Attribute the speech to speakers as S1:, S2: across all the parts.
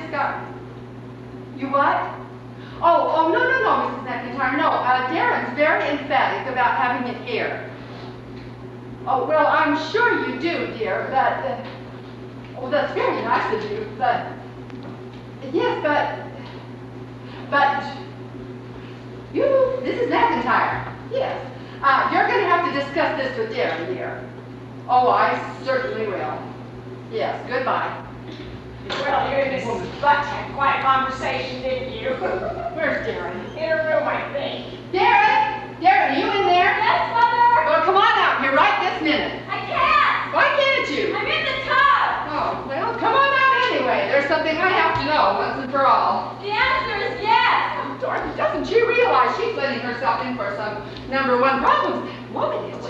S1: just got... You what? Oh, no, Mrs. McIntyre, no. Darren's very emphatic about having it here. Oh, well, I'm sure you do, dear, but... oh, that's very nice of you, but... Yes, but... You, Mrs. McIntyre, yes. You're going to have to discuss this with Darren, dear. Oh, I certainly will. Yes, goodbye.
S2: Well, you and Mrs. Butt had quite a conversation, didn't you?
S1: Where's Darren?
S2: In her room, I think.
S1: Darren! Darren, you in there?
S3: Yes, Mother?
S1: Well, come on out here right this minute.
S3: I can't.
S1: Why can't you?
S3: I'm in the tub.
S1: Oh, well, come on out anyway. There's something I have to know once and for all.
S3: The answer is yes.
S1: Dorothy, doesn't she realize she's letting herself in for some #1 problems? Woman is.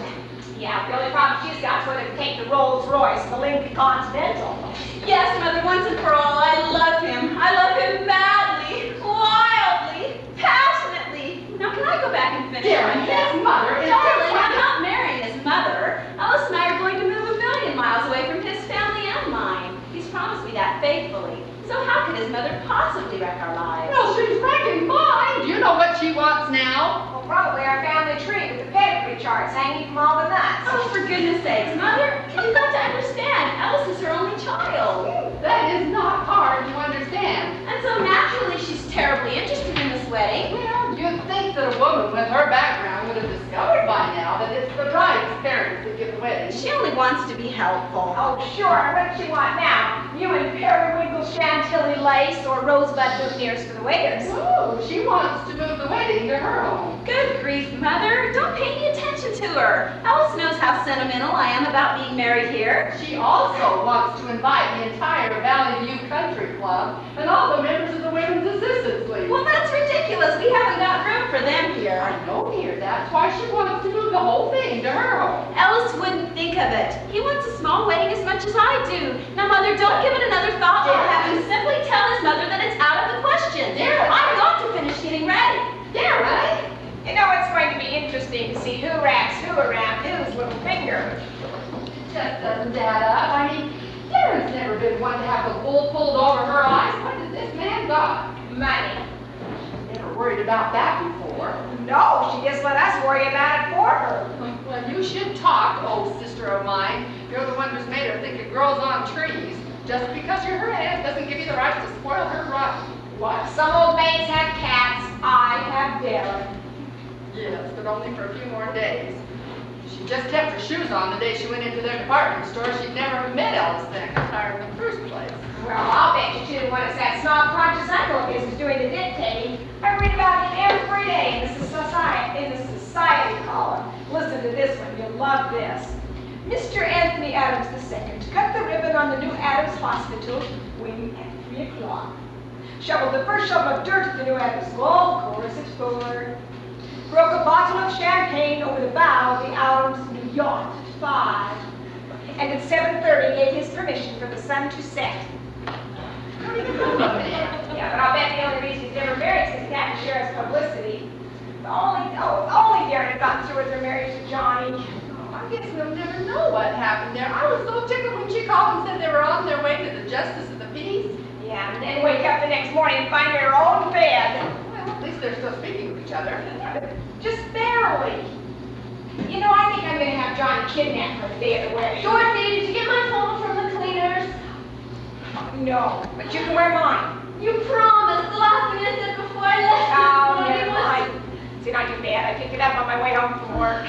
S2: Yeah, the only problem she's got is whether to take the Rolls Royce, the Lincoln Continental.
S3: Yes, Mother, once and for all, I love him. I love him madly, wildly, passionately. Now, can I go back and finish?
S1: Darren, his mother is...
S3: Darling, I'm not marrying his mother. Alice and I are going to move 1,000,000 miles away from his family and mine. He's promised me that faithfully. So how could his mother possibly wreck our lives?
S1: Well, she's wrecking mine. Do you know what she wants now?
S2: Well, probably our family tree with the pedigree charts hanging from all the nuts.
S3: Oh, for goodness sakes, Mother, you've got to understand, Alice is her only child.
S1: That is not hard to understand.
S3: And so naturally she's terribly interested in this wedding.
S1: Well, you'd think that a woman with her background would have discovered by now that it's the bride's parents that give the wedding.
S3: She only wants to be helpful.
S2: Oh, sure. What does she want now? You and periwinkle chantilly lace or rosebud boutonnieres for the waiters?
S1: Oh, she wants to move the wedding to her home.
S3: Good grief, Mother. Don't pay any attention to her. Alice knows how sentimental I am about being married here.
S1: She also wants to invite the entire Valley View Country Club and all the members of the Women's Assistance League.
S3: Well, that's ridiculous. We haven't got room for them here.
S1: I know, dear. That's why she wants to move the whole thing to her home.
S3: Alice wouldn't think of it. He wants a small wedding as much as I do. Now, Mother, don't give it another thought. I'll have him simply tell his mother that it's out of the question. I've got to finish getting ready.
S1: Darren!
S2: You know, it's going to be interesting to see who wraps who around whose little finger.
S1: It just doesn't add up. I mean, Darren's never been one to have the wool pulled over her eyes. What has this man got?
S2: Money.
S1: Never worried about that before.
S2: No, she just let us worry about it for her.
S1: Well, you should talk, old sister of mine. You're the one who's made her think it grows on trees. Just because you're her aunt doesn't give you the right to spoil her run.
S2: What? Some old maids have cats. I have Darren.
S1: Yes, but only for a few more days. She just kept her shoes on the day she went into their department store. She'd never have met Alice McIntyre in the first place.
S2: Well, I'll bet you she didn't want to say that snob conscious uncle of his was doing the dictating. I read about him every day in the society column. Listen to this one. You'll love this. Mr. Anthony Adams II cut the ribbon on the new Adams Hospital wing at 3 o'clock. Shoveled the first shovel of dirt at the new Adams golf course at 4. Broke a bottle of champagne over the bow of the Adams new yacht at 5. And at 7:30 gave his permission for the sun to set. Yeah, but I'll bet the only reason he's never married is because he had to share his publicity. Only Darren had gotten through with her marriage to Johnny.
S1: I guess we'll never know what happened there. I was so tickled when she called and said they were on their way to the Justice of the Peace.
S2: Yeah, and then wake up the next morning and find her in her own bed.
S1: Well, at least they're still speaking with each other.
S2: Yeah, but just barely. You know, I think I'm going to have Johnny kidnapped for the day of the wedding.
S3: Dorothy, did you get my phone from the cleaners?
S2: No, but you can wear mine.
S3: You promised the last minute before I left.
S2: Oh, never mind. It's not too bad. I picked it up on my way home from work.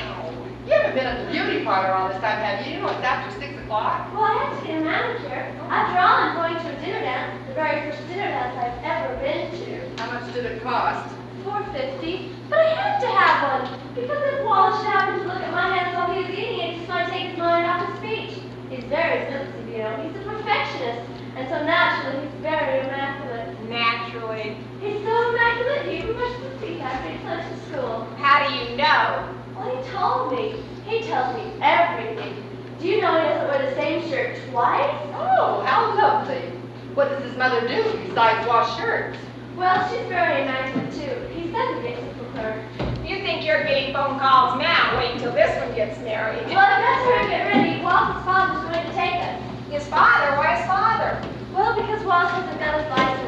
S1: You haven't been at the beauty parlor all this time, have you? You know it's after 6 o'clock.
S3: Well, I had to get a manicure. After all, I'm going to a dinner dance, the very first dinner dance I've ever been to.
S1: How much did it cost?
S3: $4.50, but I had to have one because if Wallace should happen to look at my hands while he was eating it, just might take his mind off his speech. He's very sensitive, you know. He's a perfectionist, and so naturally he's very immaculate.
S2: Naturally.
S3: He's so immaculate he even brushes his teeth after he left to school.
S2: How do you know?
S3: Well, he told me. He tells me everything. Do you know he doesn't wear the same shirt twice?
S1: Oh, how lovely. What does his mother do besides wash shirts?
S3: Well, she's very immaculate too. He says he gets it from her.
S2: You think you're getting phone calls now? Wait until this one gets married.
S3: Well, if that's where I get ready, Walter's father's going to take us.
S2: His father? Why his father?
S3: Well, because Walter hasn't got his license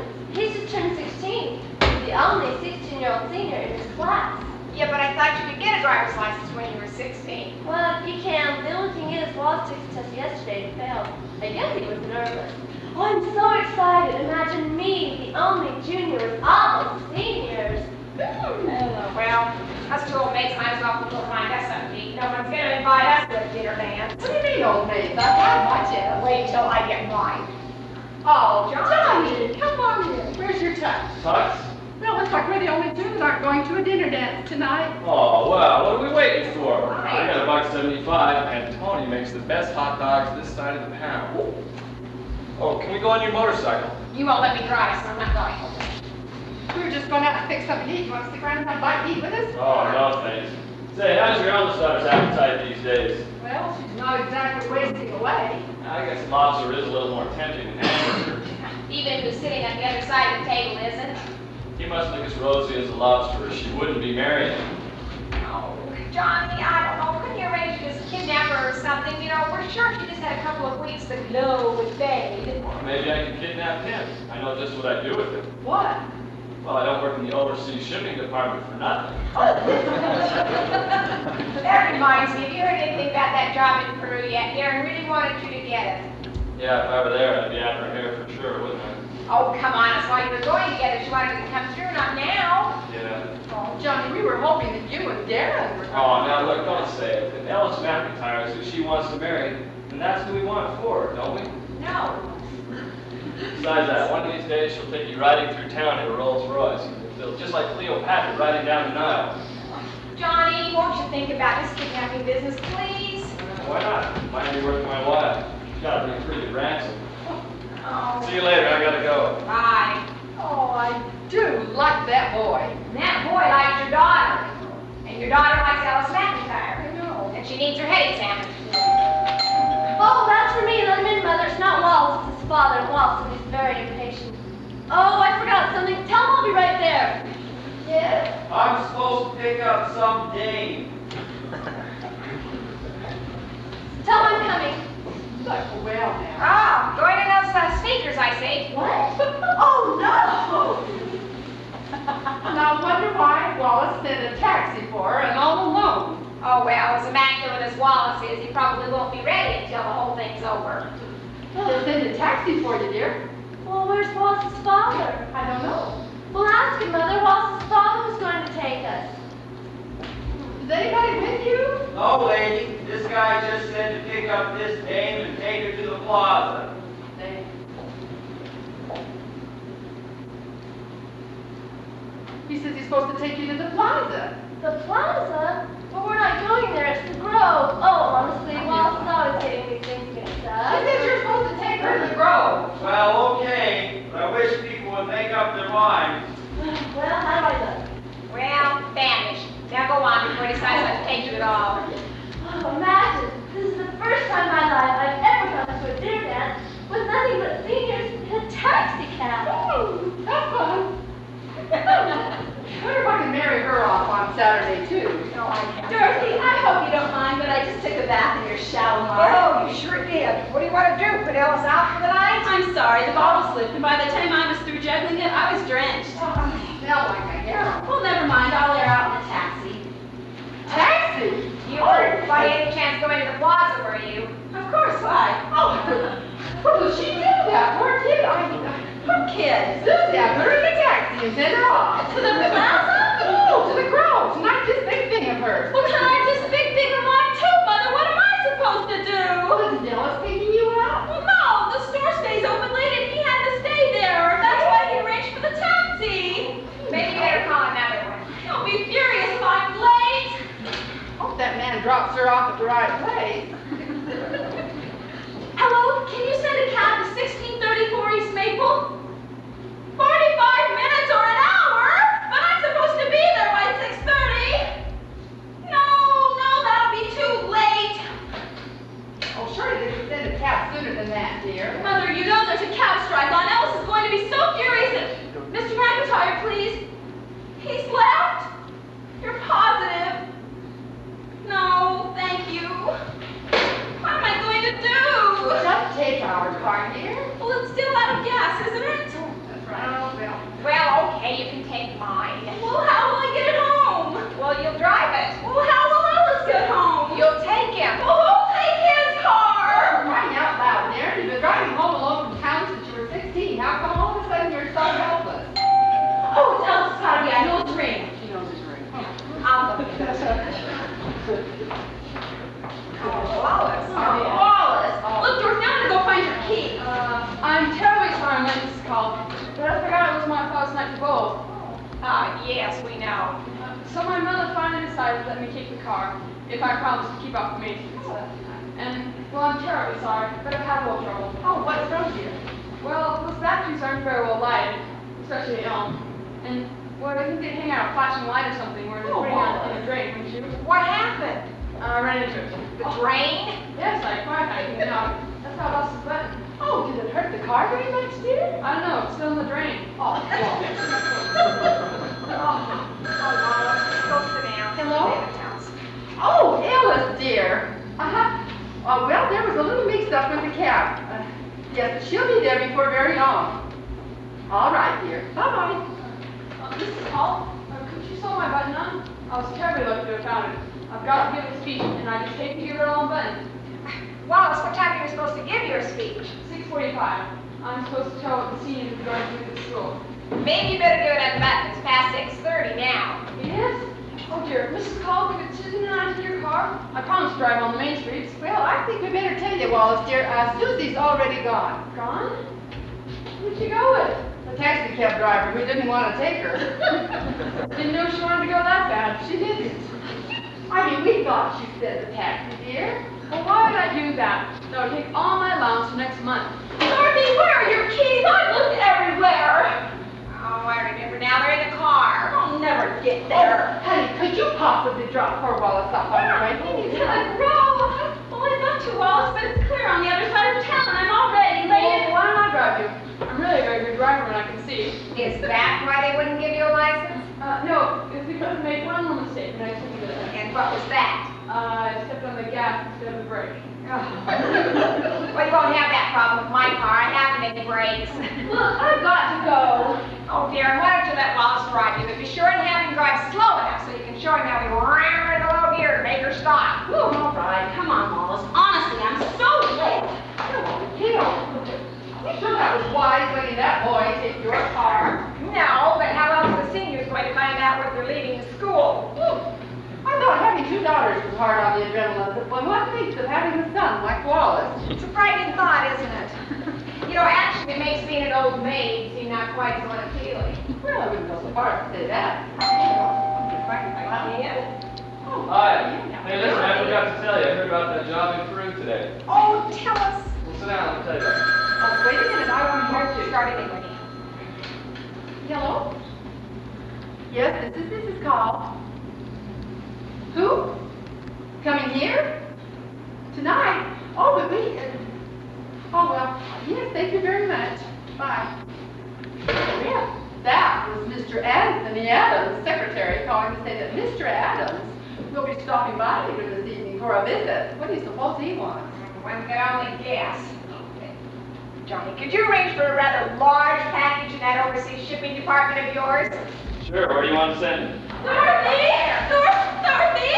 S3: 16-year-old senior in his class.
S2: Yeah, but I thought you could get a driver's license when you were 16.
S3: Well, you can. The only thing is, Wallace took the test yesterday and failed. I guess he was nervous. Oh, I'm so excited. Imagine me, the only junior with all the seniors.
S2: Well, us two old mates might as well go find us something to eat. No one's going to invite us to a dinner dance.
S1: What do you mean, old mates? I've had my chance.
S2: Wait till I get mine.
S1: Oh,
S2: Johnny.
S1: Johnny, come on in. Where's your tux?
S4: Tux?
S1: Well, looks like we're the only two that aren't going to a dinner dance tonight.
S4: Oh, well, what are we waiting for? I got $1.75, and Tony makes the best hot dogs this side of the pound. Oh, can we go on your motorcycle?
S2: You won't let me drive, so I'm not going.
S1: We were just going out to fix something to eat. You want to stick around and have a bite to eat with us?
S4: Oh, no, thanks. Say, how's your eldest daughter's appetite these days?
S1: Well, she's not exactly wasting away.
S4: I guess lobster is a little more tempting than hamburger.
S2: Even who's sitting on the other side of the table isn't.
S4: He must think as rosy as a lobster, or she wouldn't be marrying him.
S2: Oh, Johnny, I don't know. Couldn't you arrange to just kidnap her or something? You know, we're sure she just had a couple of weeks to glow with fade.
S4: Or maybe I can kidnap him. I know just what I'd do with him.
S1: What?
S4: Well, I don't work in the overseas shipping department for nothing.
S2: That reminds me, have you heard anything about that job in Peru yet? Darren really wanted you to get it.
S4: Yeah, if I were there, I'd be after her hair for sure, wouldn't I?
S2: Oh, come on, that's why you were going to get it. She wanted it to come through, not now.
S4: Yeah.
S1: Oh, Johnny, we were hoping that you and Darren were
S4: Oh, now look, don't say it. If Alice McIntyre is who she wants to marry, then that's who we want it for, don't we?
S2: No.
S4: Besides that, one of these days she'll take you riding through town in a Rolls Royce. Just like Cleopatra riding down the Nile.
S2: Johnny, won't you think about this kidnapping business, please?
S4: Why not? Might be worth my while. She's got to be a pretty good ransom.
S2: Oh.
S4: See you later, I gotta go.
S2: Bye.
S1: Oh, I do like that boy.
S2: And that boy likes your daughter. And your daughter likes Alice McIntyre.
S1: I know.
S2: And she needs her head examined.
S3: Oh, that's for me. Let him in, Mother. It's not Wallace. It's his father. And Wallace, and he's very impatient. Oh, I forgot something. Tell him I'll be right there. Yes?
S5: I'm supposed to pick up some dame.
S3: Tell him I'm coming.
S1: Well, now.
S2: Oh, going to those speakers, I see.
S3: What?
S1: Oh, no! Now, I wonder why Wallace sent a taxi for her and all alone.
S2: Oh, well, as immaculate as Wallace is, he probably won't be ready until the whole thing's over.
S1: They sent a taxi for you, dear.
S3: Well, where's Wallace's father?
S1: I don't know.
S3: Well, ask him, Mother. Wallace's father was going to take us.
S1: Is anybody with you?
S5: No, lady. This guy just said to pick up this dame and take her to the plaza.
S1: He says he's supposed to take you to the plaza.
S3: The plaza? Well, we're not going there. It's the Grove. Oh, honestly, Wallace is always getting these things mixed
S1: He
S3: up.
S1: says you're supposed to take her to the Grove.
S5: Well, okay, but I wish people would make up their minds.
S3: Well, how do I look?
S2: Well, vanish. Now go on before he decides not to take you at all.
S3: Oh, imagine. This is the first time in my life I've ever gone to a dinner dance with nothing but seniors in a taxi cab.
S1: Oh, have fun. I wonder if I can marry her off on Saturday, too.
S2: No, I can't.
S3: Dorothy, I hope you don't mind, but I just took a bath in your shower.
S2: Oh, you sure did. What do you want to do? Put Alice out for the night?
S6: I'm sorry, the bottle slipped, and by the time I was through juggling it, I was drenched.
S1: Smell like a harem.
S6: Well, never mind, I'll air out in a taxi.
S1: Taxi?
S2: You weren't by any chance going to the plaza, were you?
S6: Of course, why?
S1: Oh, well, she did that. Poor kid.
S6: What kid?
S1: Susie, I put her in a taxi and sent her off.
S6: To the plaza?
S1: No, to the Grove. Tonight, this big thing of hers.
S6: Well, can I just big thing of mine too, Mother? What am I supposed to do?
S1: Well, is Dallas taking you out?
S6: Well, no, the store stays open late and he had to stay there. That's why he arranged for the taxi.
S2: Maybe you better call another one.
S6: Don't be furious if I'm late.
S1: Hope that man drops her off at the right place.
S6: Hello, can you send a cab to 1634 East Maple? 45 minutes or an hour? But I'm supposed to be there by 6:30. No, that'll be too late.
S1: Oh, surely they could send a cab sooner than that, dear.
S6: Mother, you know there's a cab strike on. Ellis is going to be so furious that... Mr. McIntyre, please. He's left? You're positive? No, thank you. What am I going to do?
S1: Just take our car, dear.
S6: Well, it's still out of gas, isn't it?
S1: Mr. Bowles.
S2: Yes, we know.
S1: So my mother finally decided to let me keep the car if I promised to keep up the maintenance. And, well, I'm terribly sorry, but I've had a little trouble.
S2: Oh, what's wrong here?
S1: Well, those batteries aren't very well lighted, especially at home. And, well, I think they'd hang out a flashing light or something where they're putting on in a drain, wouldn't you?
S2: What happened?
S1: I ran into it.
S2: The drain?
S1: Yes, I quite hiking it out. That's how I lost the button.
S2: Oh, did it hurt the car very much, dear?
S1: I don't know, it's still in the drain.
S2: Oh, well. Go sit down.
S1: Hello?
S2: David's house.
S1: Oh, Alice, dear. Well, there was a little mix-up with the cab. Yes, but she'll be there before very long. All right, dear. Bye-bye. Mrs. Hall, could you sew my button on? I was terribly lucky to have found it. I've got to give a speech, and I just hate to give it all unbuttoned.
S2: Wallace, what time are you supposed to give your speech?
S1: 6:45. I'm supposed to tell what the seniors are going to do at the school.
S2: Maybe you better give it unbuttoned. It's past 6:30 now.
S1: It is? Oh dear, Mrs. Call, could Susan and I take your car? I promised to drive on the main streets. Well, I think we better tell you, Wallace, dear. Susie's already gone. Gone? Who'd she go with? The taxi cab driver who didn't want to take her. Didn't know she wanted to go that bad. She didn't. I mean, we thought she said the taxi, dear. Well, why would I do that? That would take all my allowance for next month.
S6: Dorothy, where are your keys? I've looked everywhere.
S2: Oh, I remember now. They're in the car.
S6: I'll never get there.
S1: Honey, could you possibly drop poor Wallace off on the way? He needs
S6: To
S1: help.
S6: the grove. Well, I'd love to, Wallace, but it's clear on the other side of town. I'm already
S1: Well,
S6: late.
S1: why don't I drive you? I'm really a very good driver when I can see.
S2: Is that why they wouldn't give you a license?
S1: No, it's because I made one little mistake and I took it.
S2: And what was that?
S1: I stepped on the gas instead of the brake.
S2: Well, you won't have that problem with my car. I haven't any brakes.
S6: Look, I've got to go.
S2: Oh, dear, why don't you let Wallace drive you? But be sure and have him drive slow enough so you can show him how to ram the low gear to make her stop.
S6: All right, come on, Wallace. Honestly, I'm so late.
S1: You sure that was wise letting that boy take your car?
S2: No, but how else are the seniors going to find out what they're leaving the school?
S1: I thought having two daughters was hard on the adrenaline, but one thinks of having a son like Wallace.
S2: It's a frightening thought, isn't it? You know, actually, it makes being an old maid seem not quite so unappealing.
S1: Well, I wouldn't go so far as to say that.
S4: Hi. Hey, listen, I forgot to tell you. I heard about that job in Peru today.
S2: Oh, tell us.
S4: Well, sit down, I'll tell you.
S1: Oh, wait a minute, I want to hear you.
S2: Start anyway.
S1: Hello? Yes, this is Mrs. Call. Who? Coming here? Tonight? Oh, but we... oh, well, yes, thank you very much. Bye. Yeah, that was Mr. Anthony Adams, secretary, calling to say that Mr. Adams will be stopping by later this evening for a visit. What do you suppose he wants?
S2: One could only guess. Johnny, could you arrange for a rather large package in that overseas shipping department of yours?
S4: Sure, where do you want to send it?
S6: Dorothy! Dorothy!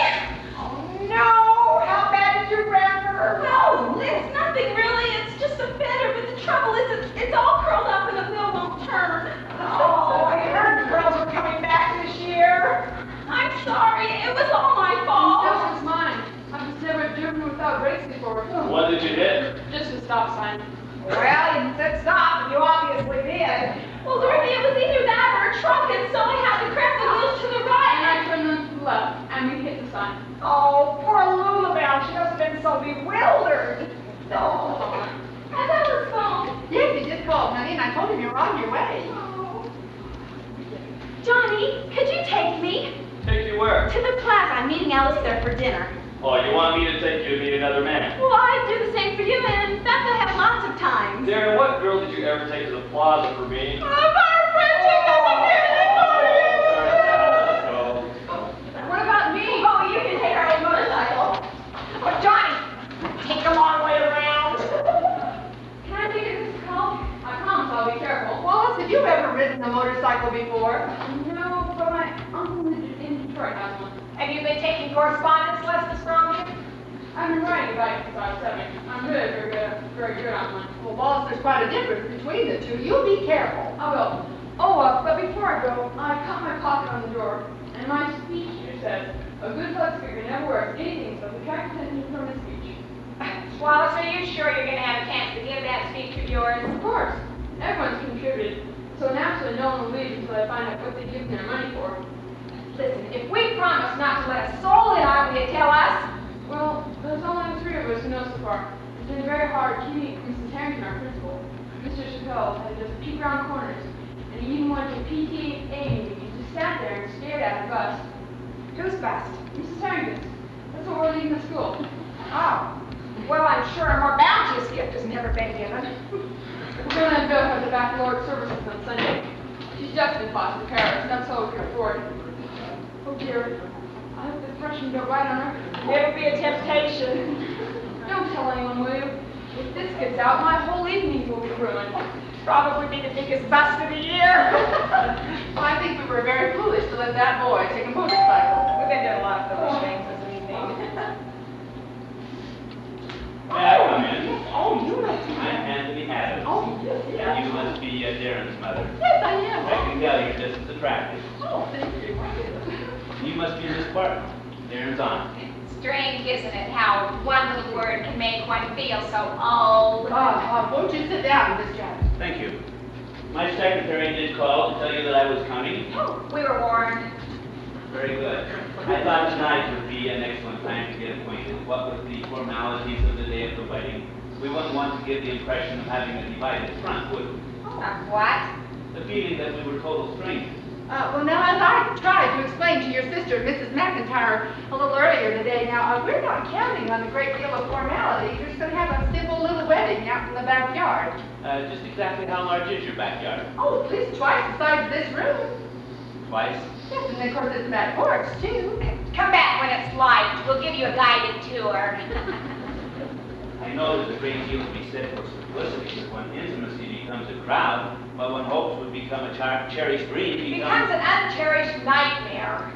S2: Oh, no! How bad did you ram her?
S6: No, it's nothing really. It's just a fender, but the trouble is it's all curled up and the wheel won't turn.
S2: Oh, I heard the girls were coming back this year.
S6: I'm sorry. It was all my fault.
S1: That was mine. I've just never driven without brakes before.
S4: What did you hit?
S1: Just a stop sign.
S2: Well, you said stop, and you obviously did.
S6: Well, Dorothy, it was either that or a truck, and so I had to crank the wheels to the
S1: And
S6: right.
S1: I turned them to the left, and we hit the sign.
S2: Oh, poor Lulabelle. She must have been so bewildered.
S6: Oh, and that was phone.
S1: Yes, he just called, honey, and I told him you're on your way.
S6: Johnny, could you take me
S4: Take you where?
S6: to the plaza? I'm meeting Alice there for dinner.
S4: Oh, you want me to take you to meet another man?
S6: Well, I'd do the same for you, and in fact, I have lots of times.
S4: Darren, what girl did you ever take to the plaza for me?
S1: What about me?
S6: Oh, you can take our own motorcycle.
S2: Oh, Johnny, take a long way around.
S1: Can I take it, Mrs. Call? I promise I'll be careful. Wallace, have you ever ridden a motorcycle before? No, but my uncle in Detroit has one.
S2: Have you been taking correspondence lessons from him?
S1: I've been riding a bike since I was 7. I'm really very good on one. Well, Wallace, there's quite a difference between the two. You be careful. I will. Oh, but before I go, I cut my pocket on the drawer, and my speech here says, a good blood speaker never wears anything but the attract attention from his speech.
S2: Wallace, are you sure you're going to have a chance to give that speech of yours?
S1: Of course, everyone's contributed, so naturally that no one will leave until I find out what they give their money for.
S2: Listen, if we promise not to let a soul in, are you tell us?
S1: Well, there's only the 3 of us who know so far. It's been very hard keeping Mrs. Harrington, our principal. Mr. Chappelle had just peek around corners, and he even went to PTA meetings. He just sat there and stared at her bust.
S2: Who's best?
S1: Mrs. Harrington, that's what we're leaving the school.
S2: Oh. Well, I'm sure a more bounteous gift has never been given.
S1: We're going to Bill for the baccalaureate services on Sunday. She's just been taught to Paris, that's all we can afford. Oh dear, I hope the freshmen don't write on her.
S2: It'll be a temptation.
S1: Don't tell anyone, will you? If this gets out, my whole evening will be ruined.
S2: Probably be the biggest bust of the year.
S1: I think we were very foolish to let that boy take a motorcycle.
S2: We've been doing a lot of foolish things this evening.
S5: May I come in?
S1: Oh, you must be.
S5: I'm Anthony Adams.
S1: Oh, yes,
S5: And
S1: yes.
S5: you must be Darren's mother.
S1: Yes, I am.
S5: I can tell you're just as attractive.
S1: Oh, thank you.
S5: You must be Miss Barton, Darren's aunt.
S6: Strange, isn't it, how one little word can make one feel so old?
S1: Won't you sit down, Miss Jackson?
S5: Thank you. My secretary did call to tell you that I was coming.
S6: Oh, we were warned.
S5: Very good. I thought tonight would be an excellent time to get acquainted. What with the formalities of the day of the wedding, we wouldn't want to give the impression of having a divided front, would we?
S6: What?
S5: The feeling that we were total strangers.
S1: Well, now, as I tried to explain to your sister, Mrs. McIntyre, a little earlier today, now, we're not counting on a great deal of formality. We're just going to have a simple little wedding out in the backyard.
S5: Just exactly how large is your backyard?
S1: Oh, at least twice the size of this room.
S5: Twice?
S1: Yes, and of course, it's a back porch, too.
S6: Come back when it's light. We'll give you a guided tour.
S5: I know there's a great deal to be said for simplicity, but when intimacy becomes a crowd, what one hopes would become a cherished dream
S2: Becomes an uncherished nightmare.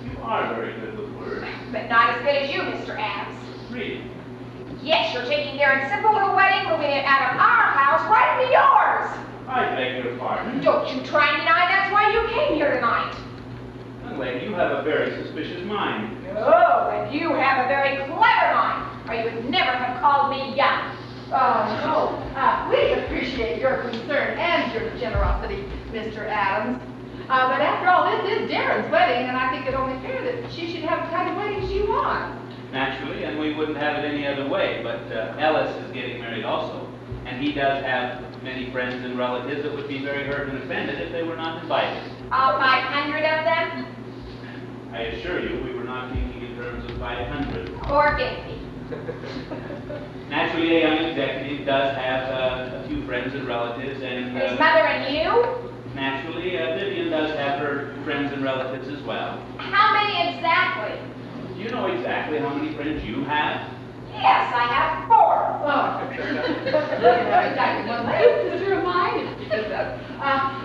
S5: You are very good with words.
S2: But not as good as you, Mr. Adams.
S5: Really?
S2: Yes, you're taking Darren's simple little wedding, moving it out of our house right into yours.
S5: I beg your pardon.
S2: Don't you try and deny that's why you came here tonight.
S5: Young lady, you have a very suspicious mind.
S2: Oh, and you have a very clever mind, or you would never have called me young.
S1: No. We appreciate your concern and your generosity, Mr. Adams. But after all, this is Darren's wedding, and I think it only fair that she should have the kind of wedding she wants.
S5: Naturally, and we wouldn't have it any other way, but Ellis is getting married also, and he does have many friends and relatives that would be very hurt and offended if they were not invited.
S6: All 500 of them?
S5: I assure you, we were not thinking in terms of 500.
S6: Or 50?
S5: Naturally, a young executive does have a few friends and relatives, and
S6: His mother and you?
S5: naturally, Vivian does have her friends and relatives as well.
S6: How many exactly?
S5: Do you know exactly how many friends you have?
S2: Yes, I have 4.
S1: Oh, exactly one way, sister of mine.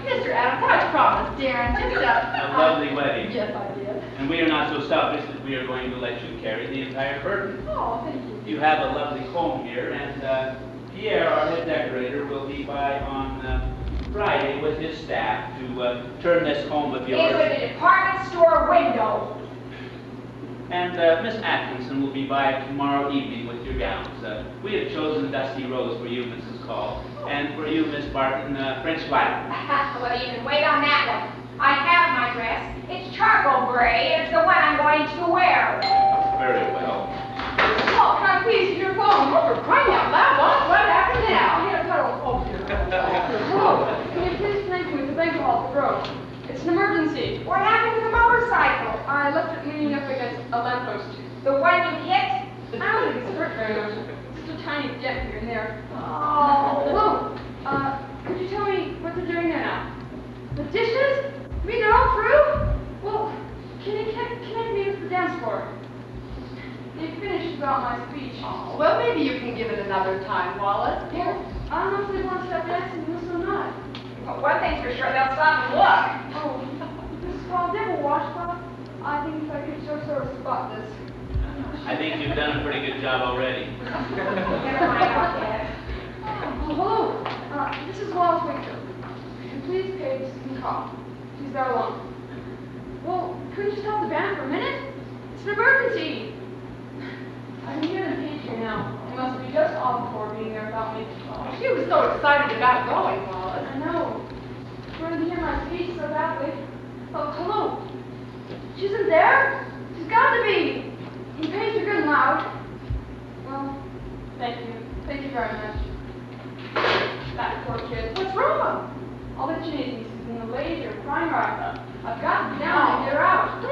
S1: Mr. Adams, I promised Darren just
S5: A lovely wedding.
S1: Yes, I did.
S5: And we are not so selfish that we are going to let you carry the entire burden.
S1: Oh, thank you.
S5: You have a lovely home here, and Pierre, our head decorator, will be by on Friday with his staff to turn this home of yours.
S2: Into a department store window.
S5: And Miss Atkinson will be by tomorrow evening with your gowns. We have chosen Dusty Rose for you, Mrs. Call, and for you, Miss Barton, French Latin.
S2: Well, you can wait on that one. I have my dress. It's charcoal gray. It's the one I'm going to wear.
S5: Very well.
S1: Oh, can I please hear your phone? Oh, for crying out loud, what happened now? Oh, dear. Can you please connect me with the bank hall at the road? It's an emergency.
S2: What happened to the motorcycle?
S1: I left it leaning up against a lamppost.
S2: The one you hit?
S1: I don't think it's hurt very much. Just a tiny dent here and there.
S2: Oh.
S1: Hello. Could you tell me what they're doing there now? The dishes? You mean they're all through? Well, can you connect me with the dance floor? They finished about my speech. Oh, well, maybe you can give it another time, Wallace. Yeah. I don't know if they want to stop dancing this or not.
S2: Well, one thing's for sure, they'll stop and look.
S1: Oh, Mrs. Paul, never washcloth. I think if I could just sort of spot this.
S5: I think you've done a pretty good job already.
S2: Never mind, I'll get it.
S1: Oh, hello. This is Wallace Wakefield. And please pay Susan Call. She's there alone. Well, could we just help the band for a minute? It's an emergency. I can hear them page here now. They must be just off before being there without me. Oh, she was so excited about going, Wallace. I know. We're in
S3: to hear my speech so badly. Oh, hello. She isn't there? She's got to be. You paid her good and loud. Well, thank you. Thank you very much. That poor kid. What's wrong? All that she needs is in the lady or crying right. I've got to get down and get her out.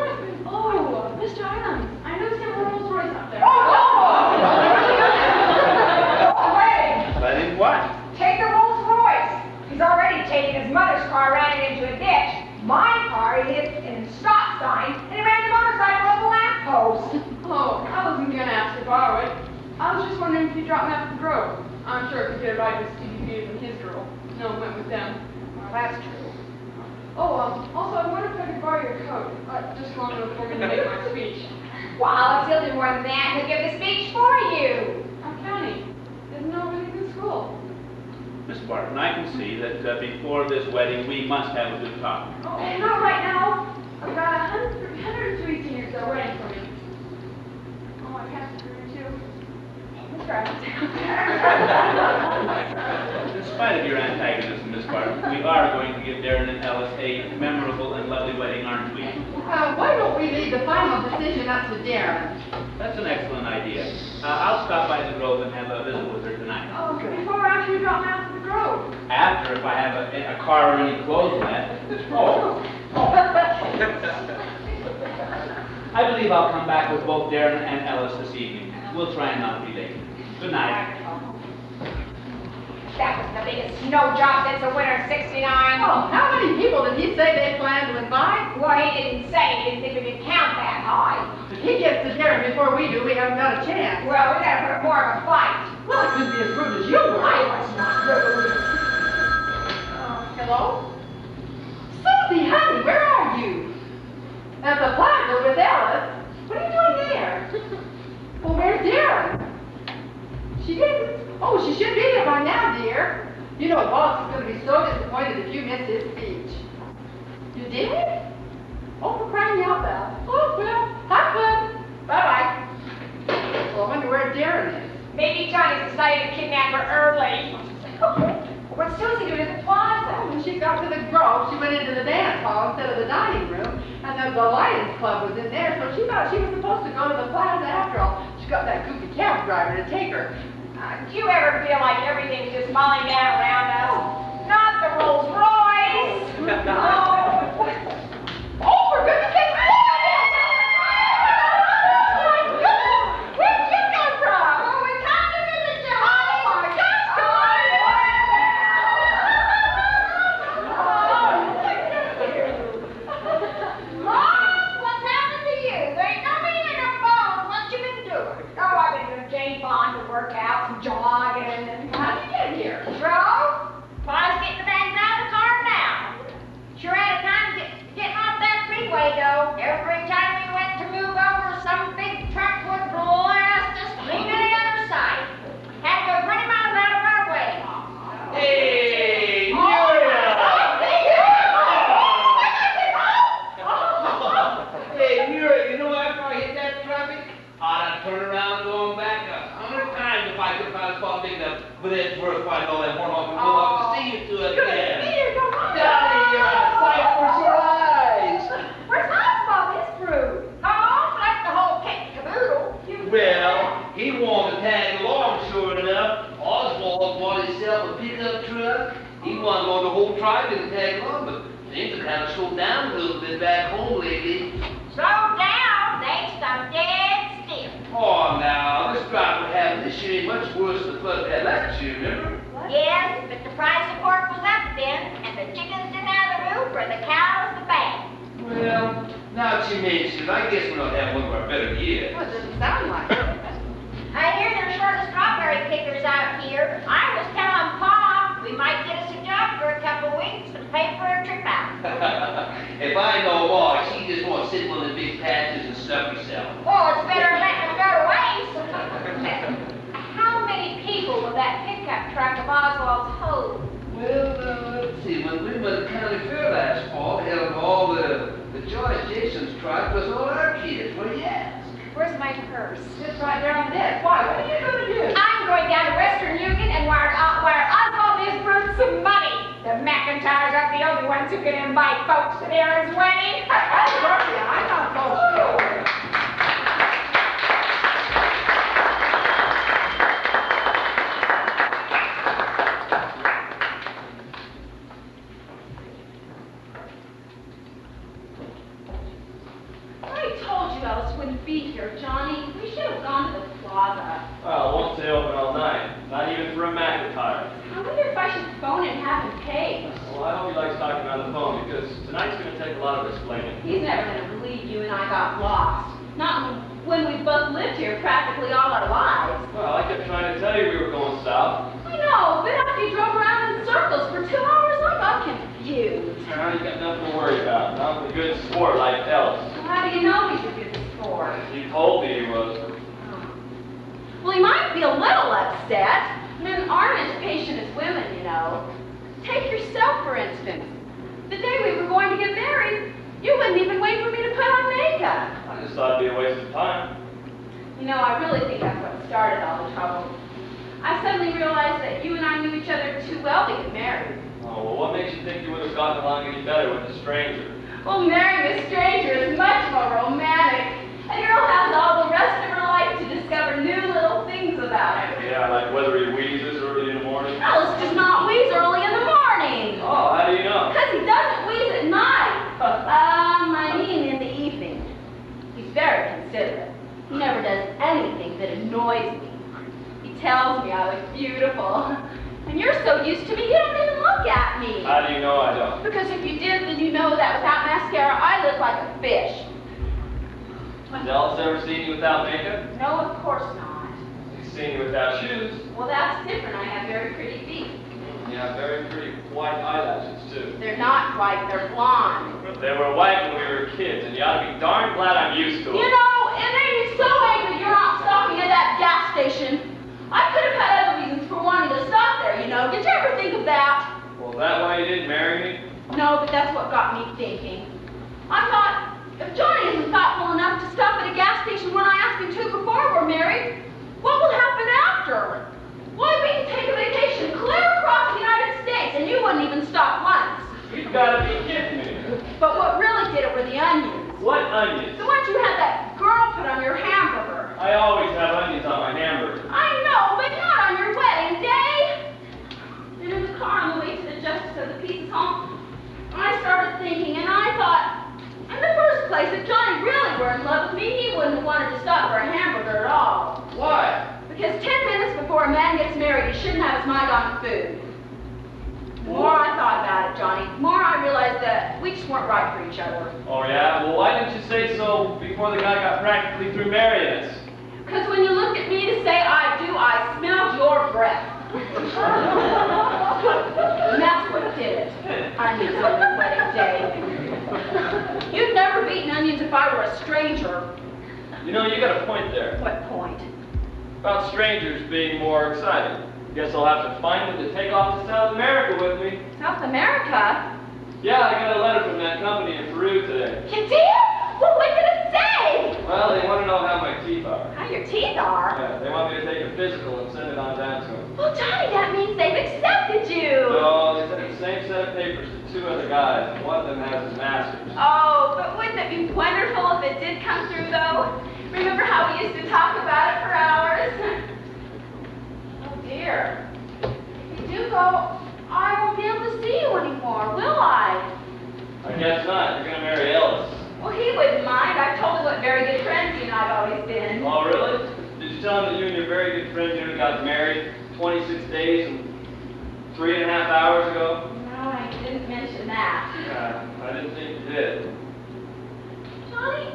S3: Oh, Mr. Adams, I noticed there were Rolls Royce up there.
S5: Letting what?
S2: Take the Rolls Royce. He's already taken his mother's car, ran it into a ditch. My car, he hit in a stop sign, and he ran the motorcycle over the lamppost.
S1: Oh, I wasn't gonna ask to borrow it. I was just wondering if you dropped me off at the Grove. I'm sure if you did a ride with Stevie Peters and his girl. No, went with them.
S2: Well, that's true.
S1: Oh, also, I wonder if I could borrow your coat. Just long enough for me to make my speech.
S2: Well, he'll do more than that. He'll give the speech for you.
S1: I'm county. Isn't no really good school?
S5: Miss Barton, I can see that before this wedding, we must have a good talk.
S3: Oh, not right now. I've got 103 seniors that are waiting for me. Oh, I passed through too. Mr. Adams.
S5: In spite of your antagonism, Miss Barton, we are going to give Darren and Alice a memorable and lovely wedding, aren't we?
S1: Why don't we leave the final decision up to Darren?
S5: That's an excellent idea. I'll stop by the Grove and have a visit with her tonight.
S3: Oh, before or after you drop me off at the Grove?
S5: After, if I have a car or any clothes left. Oh. I believe I'll come back with both Darren and Alice this evening. We'll try and not be late. Good night.
S2: That was the biggest snow job since the winter of '69.
S1: Oh, how many people did he say they planned to invite?
S2: Well, he didn't say. He didn't think we could count that high.
S1: He gets to Darren before we do. We haven't got a chance.
S2: Well, we gotta put up more of a fight.
S1: Well, it couldn't be as rude as you were.
S2: I was not rude.
S1: Hello? Susie, honey, where are you? At the plaza with Alice. What are you doing there? Well, where's Darren? She didn't. Oh, she should be there by now, dear. You know, boss is going to be so disappointed if you miss his speech. You did? Oh, for crying out loud. Oh, well, have fun. Bye-bye. Well, I wonder where Darren is.
S2: Maybe Johnny's decided to kidnap her early. What's Susie doing at the plaza?
S1: When she got to the Grove, she went into the dance hall instead of the dining room, and the Lions Club was in there, so she thought she was supposed to go to the plaza after all. She got that goofy cab driver to take her.
S2: Do you ever feel like everything's just falling down around us? Not the Rolls Royce.
S1: Oh, for goodness sake!
S2: Where'd you come from? Oh, we come to visit you. Oh, my gosh, Mom, what's happened to you? There ain't no meat in your bones. What you been doing? Oh, I've been doing Jane Bond to work out, some jogging, and
S1: How'd you get here?
S2: Joe, Pa's getting the bags out of the car now. Sure had a time getting off that freeway, though. Every time we went to move over, some big truck would blast us clean to the other side. Had to go 20 miles out of our way.
S5: Hey, Hey, Muriel, you know after I hit that traffic, I'd turn around going back 100 times if I could find a spot big enough, but it's worthwhile all that horn off and pull off to see you to it again. Daddy, you're a sight for sore eyes.
S2: Where's Oswald, his crew? Oh, left the whole kit and caboodle.
S7: Well, he wanted to tag along, sure enough. Oswald bought himself a pickup truck. He wanted to go the whole tribe and tag along, but things have kind of slowed down a little bit back home lately.
S2: Slow down, they stuck dead still.
S7: Oh, now, this drought we're having this year ain't much worse than the flood we had last year, remember?
S2: Yes, but the price of pork was up then, and the chickens didn't have the roof or the cows the bag.
S7: Well, now that you mention it, I guess we're not having one of our better years.
S1: Well, it doesn't sound like it.
S2: I hear they're short of strawberry pickers out here. I was telling Pa we might get us a job for a couple of weeks and pay for a trip out.
S7: If I know why, she just wants to sit on the big patches and stuff herself.
S2: Oh, it's better than letting them go to waste. How many people will that pickup truck of Oswald's hold?
S7: Well, let's see, when we were at the county fair last fall, we had all the Joyce Jason's tribe plus all our kids. What do you ask?
S2: Where's my purse?
S1: It's right there on the desk. Why? What are you going to do?
S2: I'm going down to Western Union and wire Oswald and his brutes some money. The McIntyres aren't the only ones who gonna invite folks to Aaron's wedding?
S1: I'm not going to.
S6: I told you Alice wouldn't be here, Johnny. We should have gone to the plaza.
S4: Well, won't stay open all night. Not even for a McIntyre.
S6: I wonder if I should phone and have him paid.
S4: Well, I hope he likes talking on the phone because tonight's going to take a lot of explaining.
S6: He's never going to believe you and I got lost. Not when we've both lived here practically all our lives.
S4: Well, I kept trying to tell you we were going south.
S6: I know, but after you drove around in circles for 2 hours, I got confused.
S4: Now you got nothing to worry about. Not with a good sport like Ellis.
S6: How do you know he's a good sport?
S4: He told me he was.
S6: Well, he might be a little upset. Men aren't as patient as women, you know. Take yourself, for instance. The day we were going to get married, you wouldn't even wait for me to put on makeup.
S4: I just thought it'd be a waste of time.
S6: You know, I really think that's what started all the trouble. I suddenly realized that you and I knew each other too well to get married.
S4: Oh, well, what makes you think you would have gotten along any better with a stranger?
S6: Well, marrying a stranger is much more romantic. A girl has all the rest of her life to discover new little things about him.
S4: Yeah, like whether he wheezes early in the morning.
S6: Alice does not wheeze early in the morning.
S4: Oh, how do you know?
S6: Because he doesn't wheeze at night. I mean in the evening. He's very considerate. He never does anything that annoys me. He tells me I look beautiful. And you're so used to me, you don't even look at me.
S4: How do you know I don't?
S6: Because if you did, then you know that without mascara, I look like a fish.
S4: Has Ellis ever seen you without makeup?
S6: No, of course not.
S4: He's seen you without shoes.
S6: Well, that's different. I have very pretty feet.
S4: Yeah, very pretty white eyelashes, too.
S6: They're not white, they're blonde.
S4: They were white when we were kids, and you ought to be darn glad I'm used to them.
S6: You know, it made me so angry you're not stopping at that gas station. I could have had other reasons for wanting to stop there, you know. Did you ever think of that?
S4: Well, is that why you didn't marry me?
S6: No, but that's what got me thinking. I thought, if Johnny isn't thoughtful enough to stop at a gas station when I asked him to before we're married, what will happen after? Why, we can take a vacation clear across the United States, and you wouldn't even stop once.
S4: You've got to be kidding me.
S6: But what really did it were the onions.
S4: What onions?
S6: The ones you had that girl put on your hamburger.
S4: I always have onions on my hamburger.
S6: I know, but not on your wedding day. And in the car on the way to the Justice of the Peace home, I started thinking, and I thought, in the first place, if Johnny really were in love with me, he wouldn't have wanted to stop for a hamburger at all.
S4: Why?
S6: Because 10 minutes before a man gets married, he shouldn't have his mind on food. The more I thought about it, Johnny, the more I realized that we just weren't right for each other.
S4: Oh, yeah? Well, why didn't you say so before the guy got practically through marrying us?
S6: Because when you looked at me to say I do, I smelled your breath. And that's what did it. Onions on your wedding day. You'd never have eaten onions if I were a stranger.
S4: You know, you got a point there.
S6: What point?
S4: About strangers being more exciting. Guess I'll have to find them to take off to South America with me.
S6: South America?
S4: Yeah, I got a letter from that company in Peru today.
S6: You did? Well, what did it say?
S4: Well, they want to know how my teeth are.
S6: How your teeth are?
S4: Yeah, they want me to take a physical and send it on down to them.
S6: Well, Johnny, that means they've accepted you.
S4: No, they sent the same set of papers to 2 other guys, and one of them has his master's.
S6: Oh, but wouldn't it be wonderful if it did come through, though? Remember how we used to talk about it for hours? Oh, dear. If you do go, I won't be able to see you anymore, will I?
S4: I guess not. You're going to marry Ellis.
S6: Well, he wouldn't mind. I've told him what very good friends he and I've always been.
S4: Oh, really? Did you tell him that you and your very good friend here got married 26 days and 3.5 hours ago?
S6: No, I didn't mention that.
S4: Yeah, I didn't think you did.
S6: Johnny,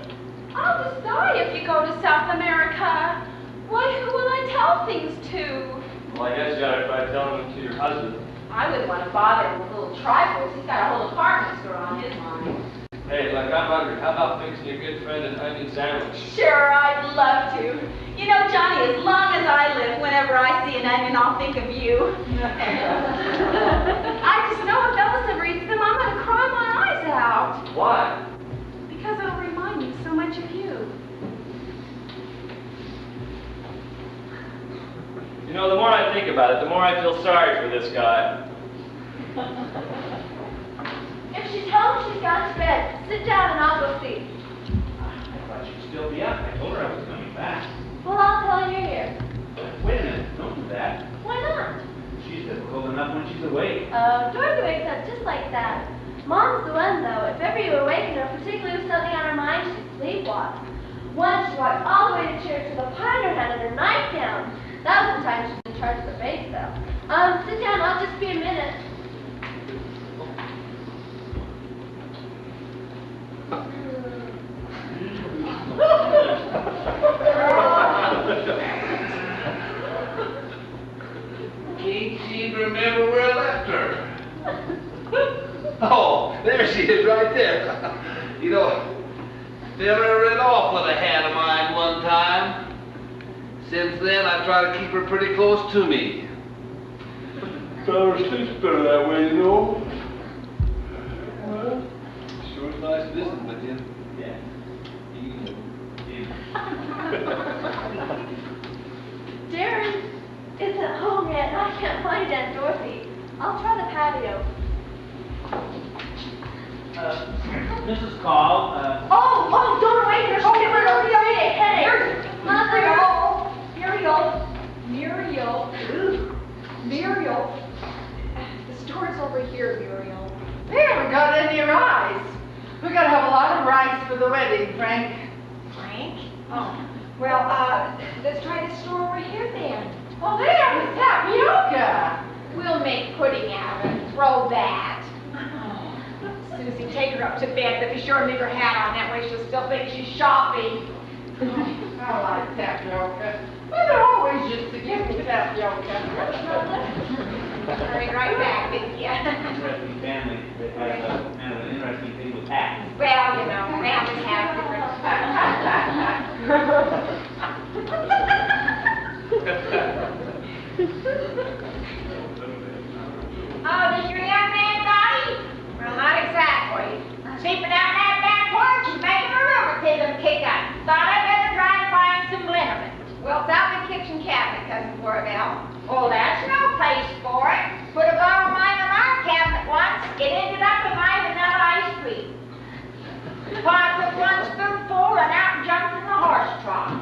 S6: I'll just die if you go to South America. Why, who will I tell things to?
S4: Well, I guess you gotta try telling them to your husband.
S6: I wouldn't want to bother him with little trifles. He's got a whole apartment store on his mind.
S4: Hey, look, I'm hungry. How about fixing your good friend an onion sandwich?
S6: Sure, I'd love to. You know, Johnny, as long as I live, whenever I see an onion, I'll think of you. I just know if Ellis ever eats them, I'm going to cry my eyes out.
S4: Why?
S6: Because it'll remind me so much of you.
S4: You know, the more I think about it, the more I feel sorry for this guy.
S6: If she's
S8: awake.
S3: Oh, Dorothy wakes up just like that. Mom's the one, though. If ever you awaken her, particularly with something on her mind, she sleepwalks. Once she walked all the way to church with a pie in her hand and her nightgown. That was the time she was in charge of the bake sale. Sit down, I'll just be a minute.
S7: Can't seem to remember where I left her. Oh, there she is right there. You know, Filler ran off with a hat of mine one time. Since then, I try to keep her pretty close to me.
S9: Feller sleeps better that way, you know. Well, sure is nice visiting with you.
S8: Yeah.
S3: Darren isn't home yet, and I can't find Aunt Dorothy. I'll try the patio.
S8: Mrs. Call,
S2: Oh, don't wait, there's still an
S3: Headache. Mother.
S2: Muriel. The store's over here, Muriel.
S1: They haven't got any rice. We gotta have a lot of rice for the wedding, Frank.
S2: Frank? Oh, well, let's try the store over here then.
S1: Well, they have the tapioca.
S2: We'll make pudding out and throw that. Susie, take her up to bed, but be sure and leave her hat on, that way she'll still think she's shopping.
S1: I like tapioca. Mother always used to give me tapioca.
S2: Hurry right back, didn't ya?
S8: interesting family that has an interesting thing with hats.
S2: Well, you know, families have different... Oh, does your young man naughty? Well, not exactly. Sleeping out in that back porch and making a rheumatism kick up. Thought I'd better try and find some liniment. Well, it's out in the kitchen cabinet, Cousin Floribel. Oh, that's no place for it. Put a bottle of mine in our cabinet once. It ended up in my vanilla ice cream. Pa took one spoonful and out and jumped in the horse trough.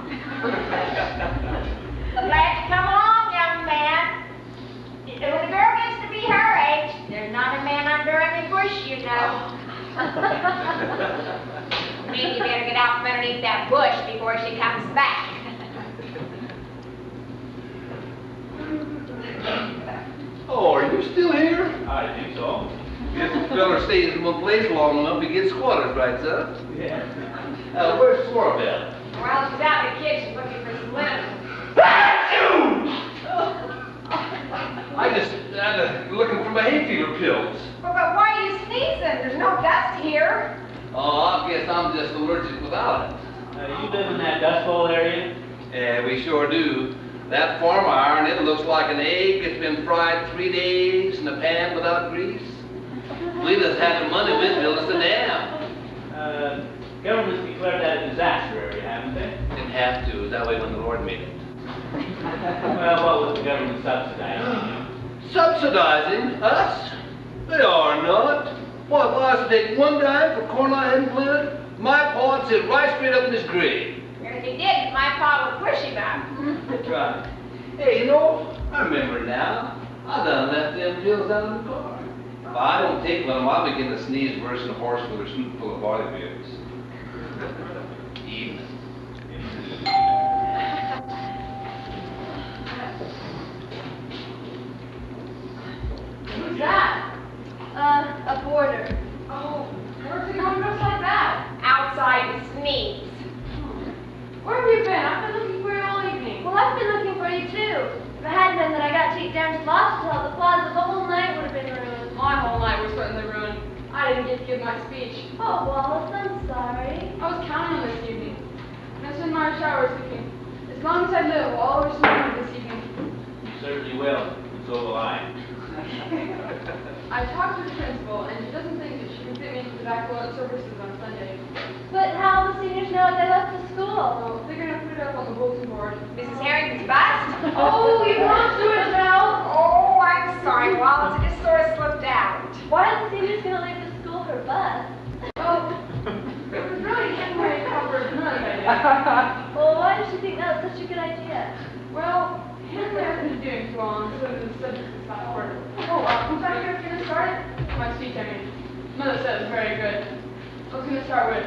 S2: Glad you come along, young man. When a girl gets to be her age, there's not a man under any bush, you know. Maybe you better get out from underneath that bush before she comes back.
S7: Oh, are you still here?
S8: I think so.
S7: Guess the feller stays in one place long enough to get squatters' rights, huh?
S8: Yeah.
S7: Where's Floribel?
S2: Well, she's out in the kitchen looking for some linen.
S7: I just looking for my hay fever pills.
S2: Well, but why are you sneezing? There's no dust here.
S7: Oh, I guess I'm just allergic without it.
S8: You live in that Dust Bowl area?
S7: Yeah, we sure do. That farm iron, it looks like an egg that's been fried 3 days in a pan without grease. We just had the money with build us a dam.
S8: Government's declared that a disaster area, haven't they?
S7: Didn't have to, that way when the Lord made it.
S8: Well, what was the government subsidizing?
S7: Subsidizing us? They are not. What, if I was to take one dime for corn I hadn't planted, my pa'd sit right straight up in his grave.
S2: And if he did, my pa would push him up.
S7: That's right. Hey, you know, I remember now. I done left them pills out in the car. If I don't take one of them, I'll begin to sneeze worse than a horse with a snoot full of barley beers. Evening.
S3: Who's that? A boarder.
S1: Oh, where's he going dressed like that?
S2: Outside to sneeze.
S1: Where have you been? I've been looking for you all evening.
S3: Well, I've been looking for you too. If it hadn't been that I got to eat Darren's lobster tail, the plaza, the whole night would have been ruined.
S1: My whole night was certainly ruined. I didn't get to give my speech.
S3: Oh, Wallace, I'm sorry.
S1: I was counting on this evening. And I spent my showers thinking, as long as I live, I'll always remember this evening.
S8: You certainly will, and so will I.
S1: I talked to the principal, and she doesn't think that she can fit me into the baccalaureate services on Sunday.
S3: But how will the seniors know if they left the school?
S1: So they're going to put it up on the bulletin board.
S2: Mrs. Harrington's bust?
S1: Oh, you want to do it now?
S2: Oh, I'm sorry, Wallace. It just sort of slipped out.
S3: Why are the seniors going to leave the school for a bus?
S1: Oh, it was really Henry Copper's money idea.
S3: Well, why did you think that was such a good idea?
S1: Well,
S10: I've been doing too long, so the subject is not ordered. Oh, who's back here going to start it? My speech, I mean. Mother says very good. I was going to start with,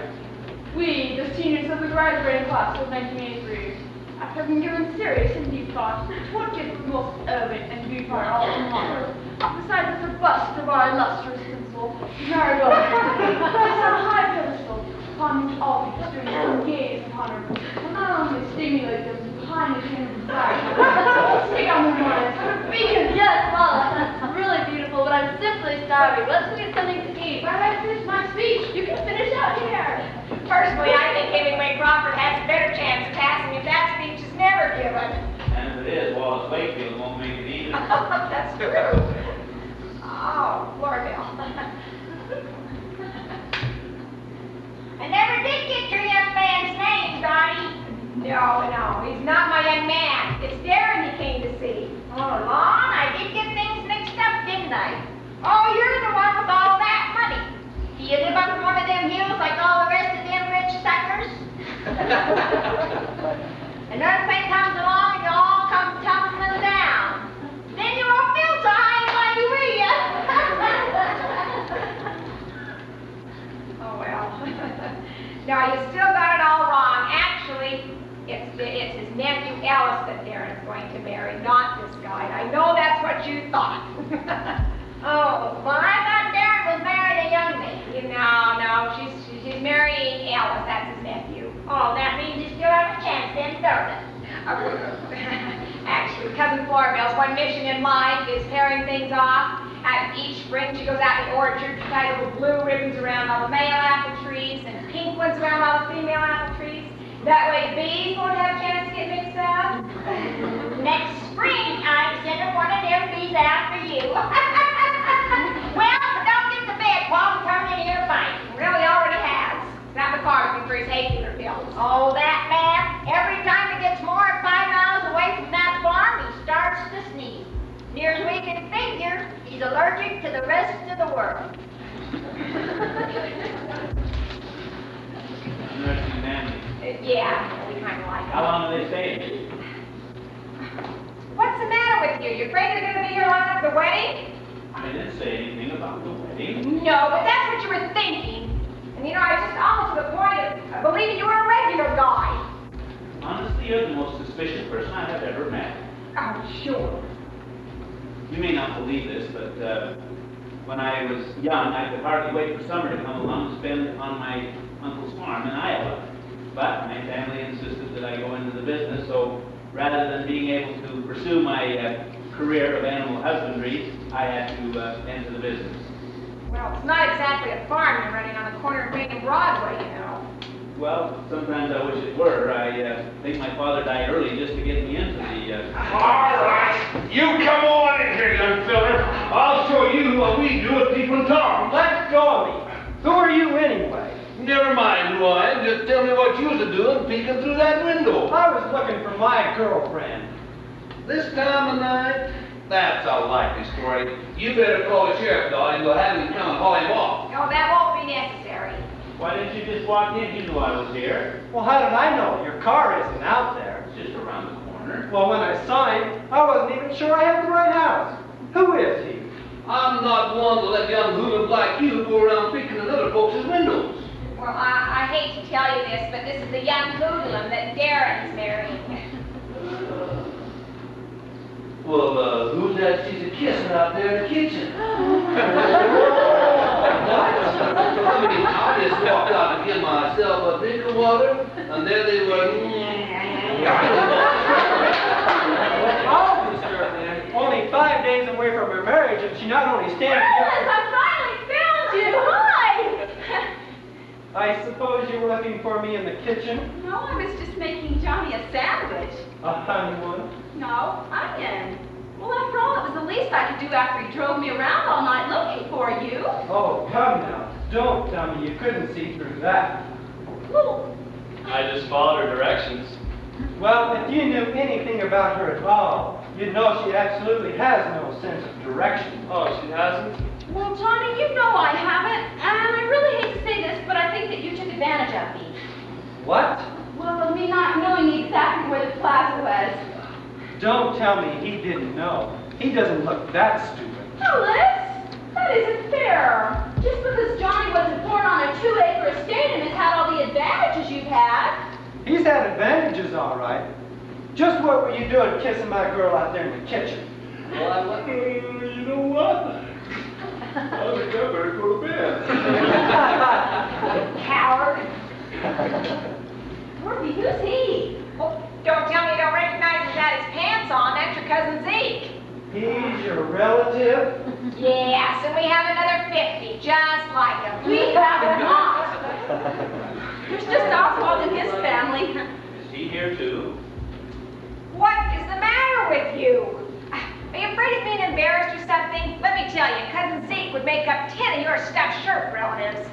S10: we, the seniors of the graduating class of 1983, after having given serious and deep thought to what gives the most elegant and beautiful alma mater, besides the bust of our illustrious principal, Marigold, placed on a high pedestal, upon which all people students can gaze upon her, will not only stimulate them behind the chain of desire, but stick on their minds, beacon.
S3: Yes, Mama, that's really beautiful, but I'm simply starving. Let's go get something to eat.
S10: But I finished my speech.
S3: You can finish out here.
S2: Personally, I think Hemingway Crawford has a better chance of passing if that speech is never given.
S8: And if it is, Wallace Wakefield won't make it either.
S2: That's true. Oh, poor Bill. I never did get your young man's name, Donnie. No, he's not my young man. It's Darren you came to see. Oh, Lon, I did get things mixed up, didn't I? Oh, you're the one with all that money. Do you live up in one of them hills like all the rest of them rich suckers? Another thing comes along and you all come tumbling down. Then you won't feel so high and mighty, will ya? Oh, well. No, you still got it all wrong. Actually, it's his nephew Ellis that Darren's going to marry, not this guy. I know that's what you thought. Oh, well, I thought Darren was marrying a young lady. No, she's marrying Ellis, that's his nephew. Oh, that means you still have a chance then, don't it? Actually, Cousin Florbell's one mission in life is pairing things off. Each spring she goes out in the orchard to tie little blue ribbons around all the male apple trees and pink ones around all the female apple trees. That way bees won't have a chance to get mixed up. Next spring, I'm sending one of them bees out for you. Well, but don't get to bed, Paul, turn in here fight. Really already has. Not McCarthy for his hay fever pills. Oh, that man, every time he gets more than 5 miles away from that farm, he starts to sneeze. Near as we can figure, he's allergic to the rest of the world.
S8: Interesting family.
S2: Yeah, we kind of like him.
S8: How long are they staying?
S2: What's the matter with you? You afraid you're going to be here long enough for the wedding?
S8: I didn't say anything about the wedding.
S2: No, but that's what you were thinking. And you know, I just almost to the point of believing you were a regular guy.
S8: Honestly, you're the most suspicious person I have ever met.
S2: Oh, sure.
S8: You may not believe this, but when I was young, I could hardly wait for summer to come along to spend on my uncle's farm in Iowa. But my family insisted that I go into the business, so rather than being able to pursue my career of animal husbandry, I had to enter the business.
S2: Well, it's not exactly a farm you're running on the corner of Main and Broadway, you know.
S8: Well, sometimes I wish it were. I think my father died early just to get me into the...
S7: All right, you come on in here, young feller. I'll show you what we do at People in Town.
S11: Let go of me. Who are you anyway?
S7: Never mind who I am, just tell me what you was doing peeking through that window.
S11: I was looking for my girlfriend.
S7: This time of night? That's a likely story. You better call the sheriff, Don, and we'll have him come and haul him off.
S2: No, that won't be necessary.
S8: Why didn't you just walk in? You knew I was here.
S11: Well, how did I know? Your car isn't out there.
S8: It's just around the corner.
S11: Well, when I saw him, I wasn't even sure I had the right house. Who is he?
S7: I'm not one to let young hoodlums like you go around peeking at other folks' windows.
S2: Well, I hate to tell you this, but this is the young hoodlum that Darren's marrying.
S7: Well, who's that she's a-kissing out there in the kitchen? I just walked out to get myself a drink of water, and there they were.
S11: I'll disturb them. Only 5 days away from her marriage, and she not only stands
S3: Yes, I finally found you. Hi.
S11: I suppose you were looking for me in the kitchen?
S6: No, I was just making Johnny a sandwich.
S11: A honey one?
S6: No, onion. Well, after all, it was the least I could do after he drove me around all night looking for you.
S11: Oh, come now. Don't tell me you couldn't see through that.
S6: Well,
S4: I just followed her directions.
S11: Well, if you knew anything about her at all, you'd know she absolutely has no sense of direction.
S4: Oh, she hasn't?
S6: well, Johnny, you know I haven't, and I really hate to say this, but I think that you took advantage of me.
S11: What?
S6: Well, of me not knowing exactly where the plaza was.
S11: Don't tell me he didn't know. He doesn't look that stupid.
S6: Alice, that isn't fair. Just because Johnny wasn't born on a 2-acre estate and has had all the advantages you've had.
S11: He's had advantages, all right. Just what were you doing kissing my girl out there in the kitchen?
S9: Well, you know what? I think I better go to bed.
S2: Coward.
S6: Dorothy, who's he?
S2: Oh, don't tell me you don't recognize he's had his pants on. That's your cousin Zeke.
S11: He's your relative?
S2: Yes, and we have another 50, just like him.
S6: We have not. There's just Oswald and his family.
S8: Is he here too?
S2: What is the matter with you? Are you afraid of being embarrassed or something? Let me tell you, Cousin Zeke would make up 10 of your stuffed shirt relatives.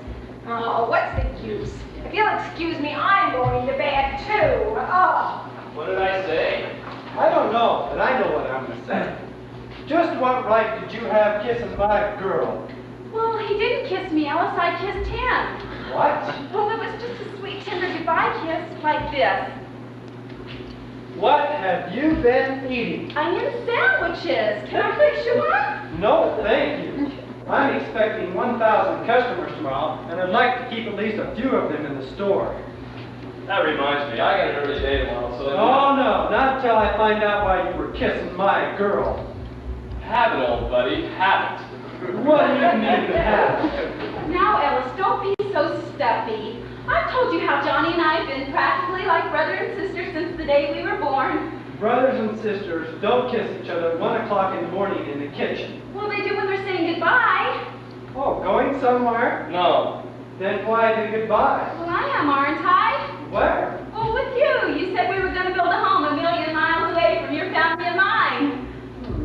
S2: Oh, what's the use? If you'll excuse me, I'm going to bed too. Oh.
S4: What did I say?
S11: I don't know, but I know what I'm going to say. Just what right did you have kissing my girl?
S6: Well, he didn't kiss me, Alice. I kissed him.
S11: What?
S6: Well, it was just a sweet, tender goodbye kiss like this.
S11: What have you been eating?
S6: Onion sandwiches. Can I fix you one?
S11: No, thank you. I'm expecting 1,000 customers tomorrow, and I'd like to keep at least a few of them in the store.
S4: That reminds me, I got an early day tomorrow, so...
S11: Oh, no, not until I find out why you were kissing my girl.
S4: Have it, old buddy, have it.
S11: What do you mean to have?
S6: Now, Alice, don't be so stuffy. I've told you how Johnny and I have been practically like brother and sister since the day we were born.
S11: Brothers and sisters don't kiss each other at 1 o'clock in the morning in the kitchen.
S6: Well, they do when they're saying goodbye.
S11: Oh, going somewhere?
S4: No.
S11: Then why the goodbye?
S6: Well, I am, aren't I?
S11: Where?
S6: Oh, with you. You said we were going to build a home 1,000,000 miles away from your family and mine.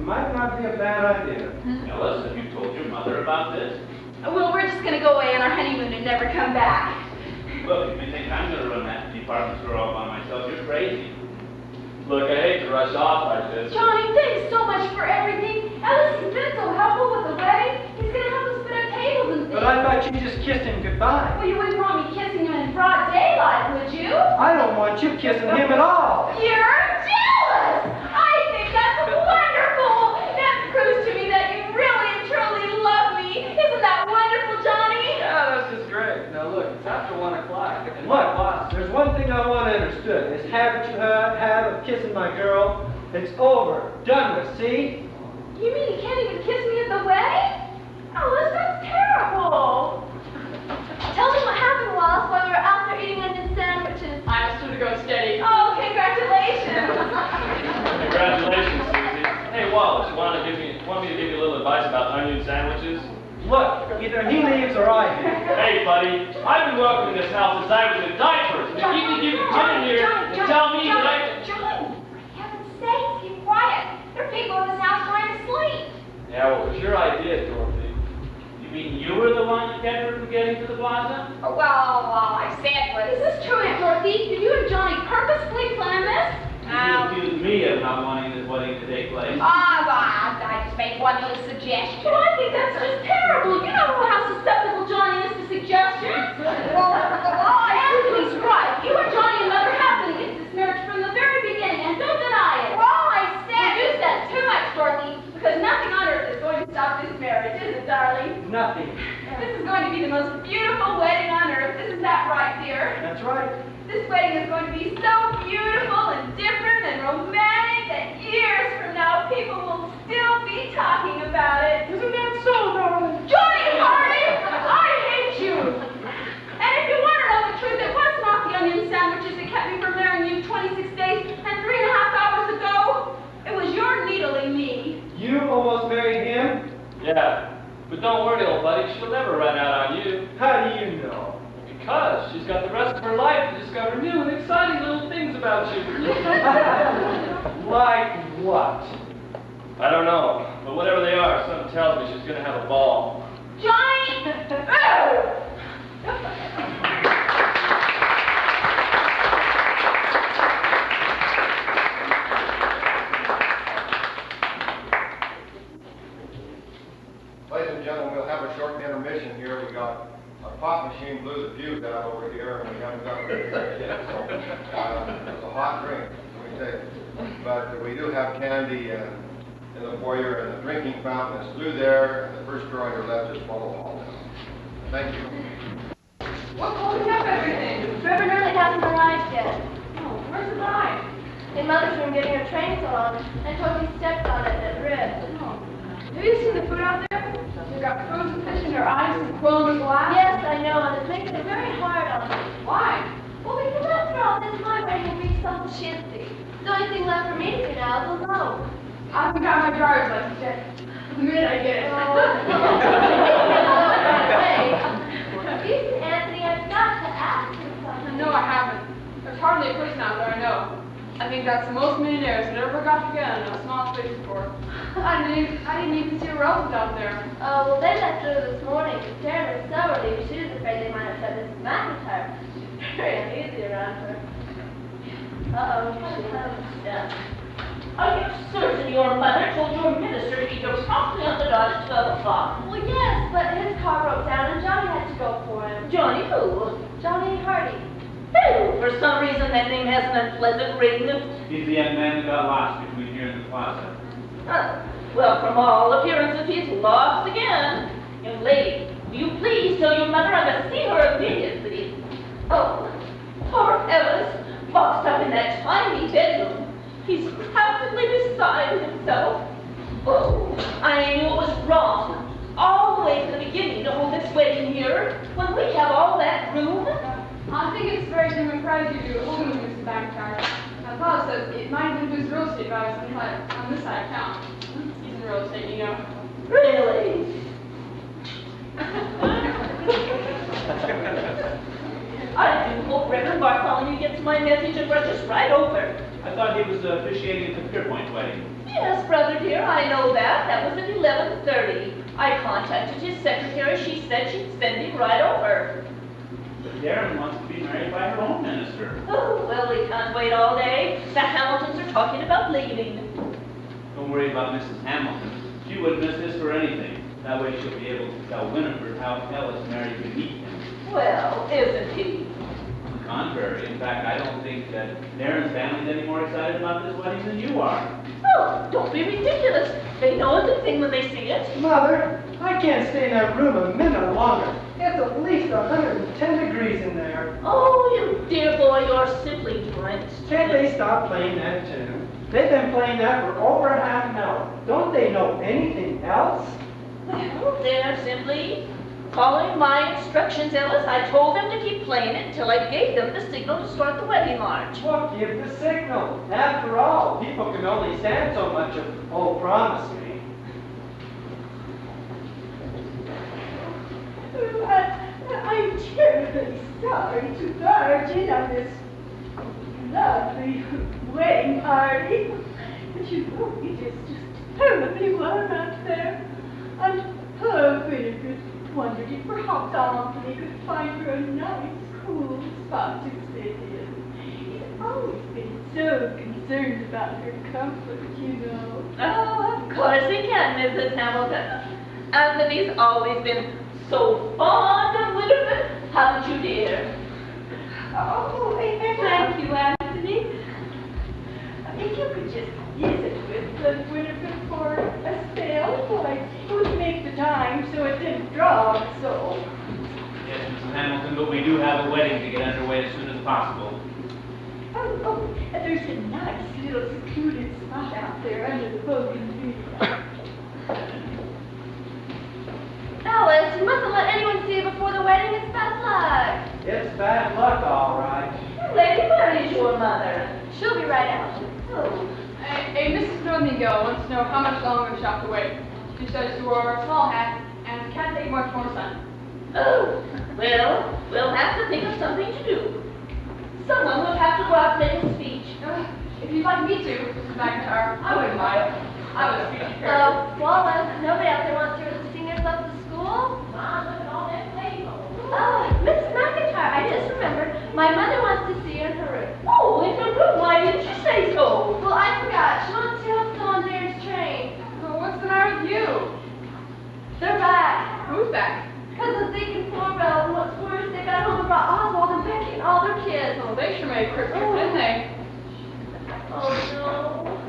S11: Might not be a bad idea.
S8: Alice, have you told your mother about this?
S6: Well, we're just going to go away on our honeymoon and never come back.
S8: Look, if you think I'm going to run that department store all by myself, you're crazy.
S4: Look, I hate to rush off like this.
S6: Johnny, thanks so much for everything. Alice has been so helpful with the wedding. He's going to help us put up tables and things.
S11: But I thought you just kissed him goodbye.
S6: Well, you wouldn't want me kissing him in broad daylight, would you?
S11: I don't want you kissing him at all.
S6: You're jealous! I think that's wonderful! That proves to me that you really and truly love me. Isn't that wonderful, Johnny?
S4: Yeah, that's just great. Now look, it's after 1 o'clock. And
S11: Look, there's one thing I want understood. This habit you have of kissing my girl, it's over. Done with, see?
S6: You mean you can't even kiss me at the wedding? Alice, that's terrible.
S3: Tell me what happened, Wallace, while we were out there eating onion sandwiches.
S10: I asked her to go steady.
S6: Oh, congratulations.
S4: Congratulations, Susie. Hey, Wallace, you want me to give you a little advice about onion sandwiches?
S11: Look, either he leaves or I do.
S4: Hey, buddy, I've been welcome in this house since I was in diapers. And if you can get in here and tell me that I can...
S2: Johnny, for heaven's sake, keep quiet. There are people in this house trying to sleep.
S4: Yeah, well, it was your idea, Dorothy.
S8: You mean you were the one that kept her from getting to the plaza?
S2: Oh, well, I said was...
S6: Is this true, Aunt Dorothy? Did you and Johnny purposefully plan this?
S8: You accuse me of not wanting this wedding to take place.
S2: I just made one little suggestion.
S6: Well, I think that's just terrible. You don't know how susceptible Johnny is to suggestions. Anthony's right. You and Johnny and Mother have been against this marriage from the very beginning, and don't deny it. You said too much, Dorothy, because nothing on earth is going to stop this marriage, is it, darling?
S11: Nothing.
S6: This is going to be the most beautiful wedding on earth. Isn't that right, dear?
S11: That's right.
S6: This wedding is going to be so beautiful and different and romantic that years from now people will still be talking about it. Isn't that so, darling? Johnny Hardy, I hate you. And if you want to know the truth, it was not the onion sandwiches that kept me from marrying you 26 days and 3.5 hours ago. It was your needling me.
S11: You almost married him?
S4: Yeah, but don't worry, old buddy, she'll never run out on you.
S11: How do you know?
S4: Because she's got the rest of her life to discover new and exciting little things about you.
S11: Like what?
S4: I don't know, but whatever they are, something tells me she's going to have a ball.
S6: Johnny!
S12: Ladies and gentlemen, we'll have a short intermission here. We got a pop machine blew the fuse out over here, and we haven't got it repaired yet. So it's a hot drink. We let me tell you. But we do have candy in the foyer, and the drinking fountain is through there, and the first door on your left is full of all now. Thank you.
S10: What's holding up everything?
S3: Reverend Early hasn't arrived yet.
S10: Oh, where's the bride?
S3: In Mother's room getting her trains on, and Toby stepped on it and it ripped.
S10: Oh. Have you seen the food out there? They've got frozen fish in their eyes and quill in the glass.
S3: Yes, I know, and it's making it very hard on me.
S10: Why?
S3: Well, because after all this time waiting to reach Uncle Shinty, the only thing left for me to do now is alone.
S10: I haven't got my driver's license yet. The minute I get it.
S3: Listen, Anthony, I've got to ask you something.
S10: No, I haven't. There's hardly a person out there I know. I think that's the most millionaires that ever got together in a small space before. I didn't even see a relative out there.
S3: Oh, well, they left early this morning. Karen was so relieved. She was afraid they might upset Mrs. McIntyre. She's very uneasy around her. Uh-oh, she has stuff.
S6: Are you certain your mother told your minister to be here promptly on the dot at 12 o'clock?
S3: Well, yes, but his car broke down and Johnny had to go for him.
S6: Johnny who?
S3: Johnny Hardy.
S6: Oh, for some reason that name has an unpleasant ring.
S8: He's the young man who got lost between here and the plaza.
S6: Well, from all appearances, he's lost again. Young lady, will you please tell your mother I must see her immediately? Oh, poor Ellis, boxed up in that tiny bedroom. He's practically beside himself. Oh, I knew it was wrong. All the way to the beginning to hold this wedding here, when we have all that room.
S10: I think it's very democratic to do it holding Mrs. McIntyre. My father says it might even do his real estate values on this side of town. He's in real estate, you know.
S6: Really? I do hope Reverend Bartholomew gets my message and rushes right over.
S8: I thought he was officiating at the Pierpoint wedding.
S6: Yes, brother dear, I know that. That was at 11:30. I contacted his secretary. She said she'd send him right over.
S8: But Darren wants to be married by her own minister.
S6: Oh, well, we can't wait all day. The Hamiltons are talking about leaving.
S8: Don't worry about Mrs. Hamilton. She wouldn't miss this for anything. That way she'll be able to tell Winifred how Ellis married beneath him.
S6: Well, isn't he?
S8: On the contrary, in fact, I don't think that Darren's family's any more excited about this wedding than you are.
S6: Oh, don't be ridiculous. They know it's a thing when they see it.
S11: Mother, I can't stay in that room a minute longer. It's at least 110 degrees in there.
S6: Oh, you dear boy, you're simply drenched.
S11: Can't they stop playing that tune? They've been playing that for over half an hour. Don't they know anything else?
S6: Well, they're simply following my instructions, Ellis. I told them to keep playing it until I gave them the signal to start the wedding march.
S11: Well, give the signal. After all, people can only stand so much of, oh, promise me.
S13: I'm terribly sorry to barge in on this lovely wedding party, but you know it is just terribly warm out there. And poor Winifred wondered if perhaps Aunt Anthony could find her a nice, cool spot to sit in. He's always been so concerned about her comfort, you know.
S6: Oh, of course he can, Mrs. Hamilton. Anthony's always been so fond of Winifred, haven't you, dear?
S13: Oh, thank you, Anthony. If you could just visit with Winifred for a spell, why, it would make the time so it didn't drag so.
S8: Yes, Mrs. Hamilton, but we do have a wedding to get underway as soon as possible.
S13: Oh, there's a nice little secluded spot out there under the bougainvillea.
S3: Alice, you mustn't let anyone see you before the wedding. It's bad luck.
S11: It's bad luck, all right.
S6: Lady, where is your mother?
S3: She'll be right out.
S6: Oh,
S10: Hey, Mrs. Northingale wants to know how much longer she'll have to wait. She says you wear a small hat and can't take much more sun.
S6: oh, well, we'll have to think of something to do. Someone will have to go out and make a speech.
S10: If you'd like me to, Mrs. McIntyre, I wouldn't mind. I'm a speech preparer.
S3: Wallace, nobody out there wants to hear the seniors up to school? Oh, Mrs. McIntyre, I just remembered. My mother wants to see you in her room.
S6: Oh, in her room, why didn't you say so?
S3: Well, I forgot. She wants to help someone on Darren's train.
S10: So what's the matter with you?
S3: They're back.
S10: Who's back?
S3: Because of Zeke and Florbell, and what's worse, they got home and brought Oswald and Becky and all their kids.
S10: Oh, they sure made a quick trip, didn't they?
S3: Oh no.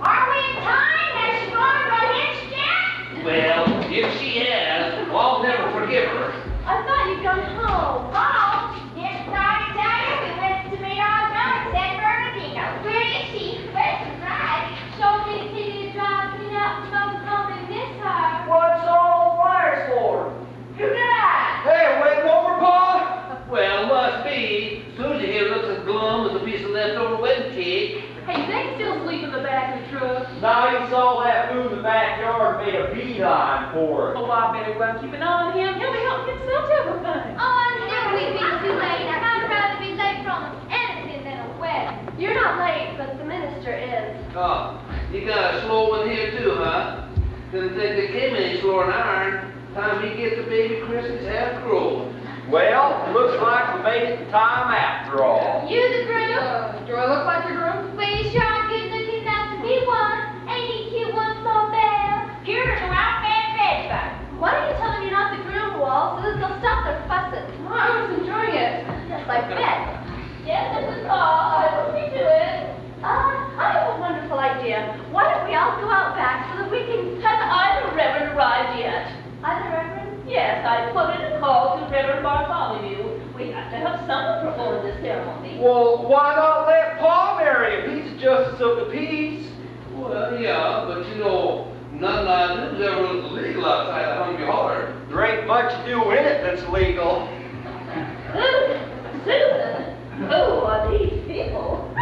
S2: Are we in time? Has she gone to hitch yet?
S7: Well, if she has, I'll never forgive her.
S3: I thought you'd gone home.
S2: Oh, didn't start to tell you. We went to meet our dog in San Bernardino. Where is she? Where's the ride?
S3: Show me the pity to drive me out from home and miss her.
S5: What's all the fires for?
S2: Who did I?
S11: Hey, waiting over, Pa?
S7: Well, must be. Susie here looks as glum as a piece of leftover wedding cake.
S10: Hey, they still sleep in the back of the truck.
S11: Now he saw that food in the backyard and made a beeline for it.
S10: Oh, I better go and keep an eye on him. He'll be helping himself to everything.
S3: Oh, I knew we'd be too late. I'd rather be late for almost anything than a wedding. You're not late, but the minister is.
S7: Oh, you got a slow one here too, huh? Didn't think they came any slower than iron. Time he gets the baby Christmas half grown.
S11: Well, looks like we made it in time after all.
S3: You the groom?
S10: Do I look like a groom?
S3: Well, you sure are good looking enough to be one. Ain't he cute, one small bear?
S2: Here's a outfit bedbug.
S3: Why don't you tell them you're not the groom, Walt, so that they'll stop their fussing?
S10: Oh, I was enjoying it.
S3: Just like Bet. Yes, Mrs. Paul, I will be to it. I have a wonderful idea. Why don't we all go out back so that we can... Has either Reverend arrived yet? Either Reverend? Yes, I put in a call to Reverend Bartholomew. We have to have someone perform this ceremony.
S11: Well, why not let Pa marry him? He's a justice of the peace.
S7: Well, yeah, but you know, nothing I do is ever legal outside of Hungry Holler.
S11: There ain't much to do in it that's legal.
S3: Susan, who are these people?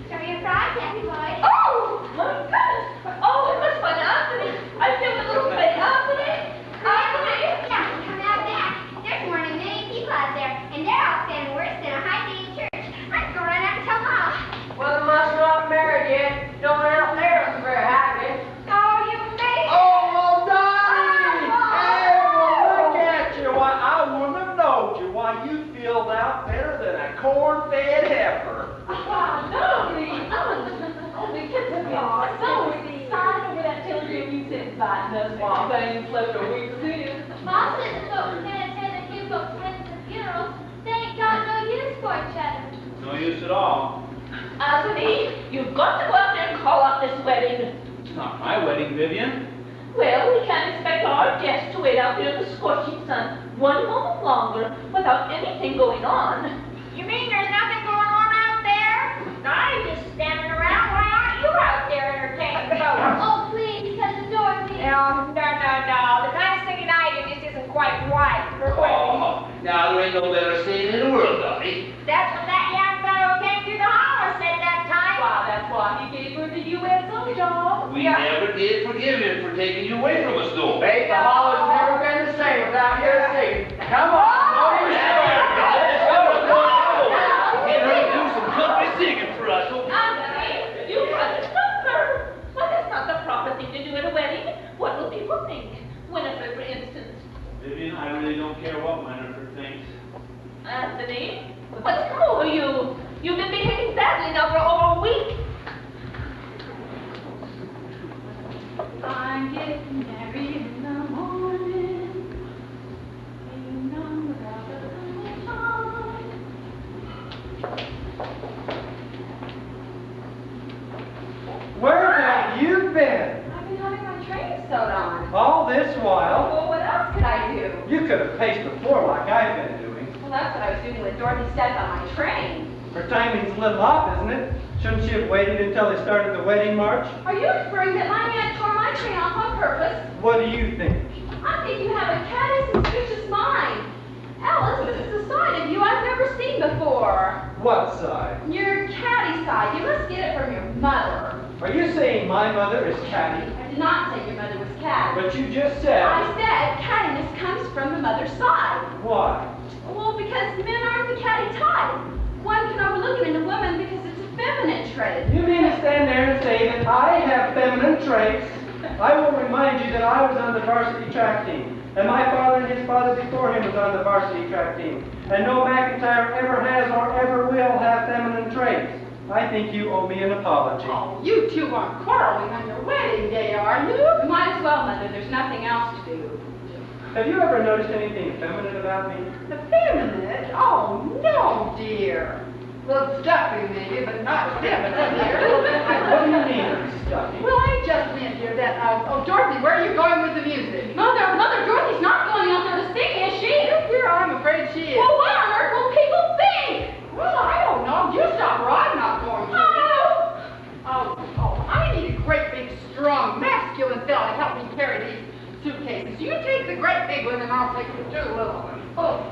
S2: Show your fries, happy boy.
S3: Oh, my goodness! Oh, it must be Anthony. I feel a little bit. Anthony? Anthony?
S2: Now, come out back. There's more than a million people out there, and they're all standing worse than a high-day church. I'm going run out and tell Mom.
S11: Well, they must not married yet. Don't out there look very happy.
S2: Oh, you made it.
S11: Oh, well, Donnie! Hey, well, look at you. Why, I wouldn't have known you. Why, you filled out better than a corn-fed heifer.
S10: Wow, lovely. Oh, the kids have been so excited over that telegram you sent inviting us while things left a week in.
S3: Boss says the folks can't attend a few folks' weddings and funerals. They ain't got no use for each other.
S8: No use at all.
S3: Anthony, you've got to go out there and call up this wedding.
S8: It's not my wedding, Vivian.
S3: Well, we can't expect our guests to wait out there in the scorching sun one moment longer without anything going on.
S2: You mean there's nothing going on out there? I'm just standing around. Why aren't you out there entertaining folks?
S3: Oh, please, Cousin Dorothy.
S2: No. The kind of singing I do just isn't quite right for weddings.
S7: Oh, now there ain't no better saying in the world, Donnie.
S2: That's what that young fellow who came through the holler said that time.
S10: Why, that's why he gave her the USO job.
S7: We never did forgive him for taking you away from us, though.
S11: Babe, the holler's never been the same without your singing. Come on, blow your
S7: Get her to do some country singing for us.
S3: Anthony, you brother suffer. Well, that's not the proper thing to do at a wedding. What will people think? Winifred, for instance.
S8: Vivian, I really don't care what Winifred thinks.
S3: Anthony, what's come over you? You've been behaving badly now for over a week.
S10: I'm getting married in the morning. Ain't none without the sunshine.
S11: Where have you been?
S10: I've been having my train sewed on.
S11: All this while?
S10: Well, what else could I do?
S11: You could have paced the floor like I've been doing.
S10: Well, that's what I was doing when Dorothy stepped on my train.
S11: Her timing's a little off, isn't it? Shouldn't she have waited until they started the wedding march?
S10: Are you inferring that my man tore my train off on purpose?
S11: What do you think?
S10: I think you have a catty, suspicious mind. Alice, this is a side of you I've never seen before.
S11: What side?
S10: Your catty side. You must get it from your mother.
S11: Are you saying my mother is catty?
S10: I did not say your mother was catty.
S11: But you just said...
S10: I said cattiness comes from the mother's side.
S11: Why?
S10: Well, because men aren't the catty type. One can overlook it in a woman because it's a feminine trait.
S11: You mean to stand there and say that I have feminine traits? I will remind you that I was on the varsity track team, and my father and his father before him was on the varsity track team. And no McIntyre ever has or ever will have feminine traits. I think you owe me an apology.
S1: Oh, you two aren't quarreling on your wedding day, are you?
S10: We might as well, Mother. There's nothing else to do.
S11: Have you ever noticed anything feminine about me?
S1: Effeminate? Oh, no, dear. A little stuffy, maybe, but not feminine, dear.
S11: What do you mean, stuffy?
S1: Well, I just meant, dear, that, oh, Dorothy, where are you going with the music?
S6: Mother, Dorothy's not going out there to sing, is she?
S1: Yes, dear, I'm afraid she is.
S6: Well, what on earth will people think?
S1: Well, I don't know. You stop her, I'm not going to. I need a great big, strong, masculine fella to help me carry these suitcases. You take the great big one and I'll take the two little ones. Oh.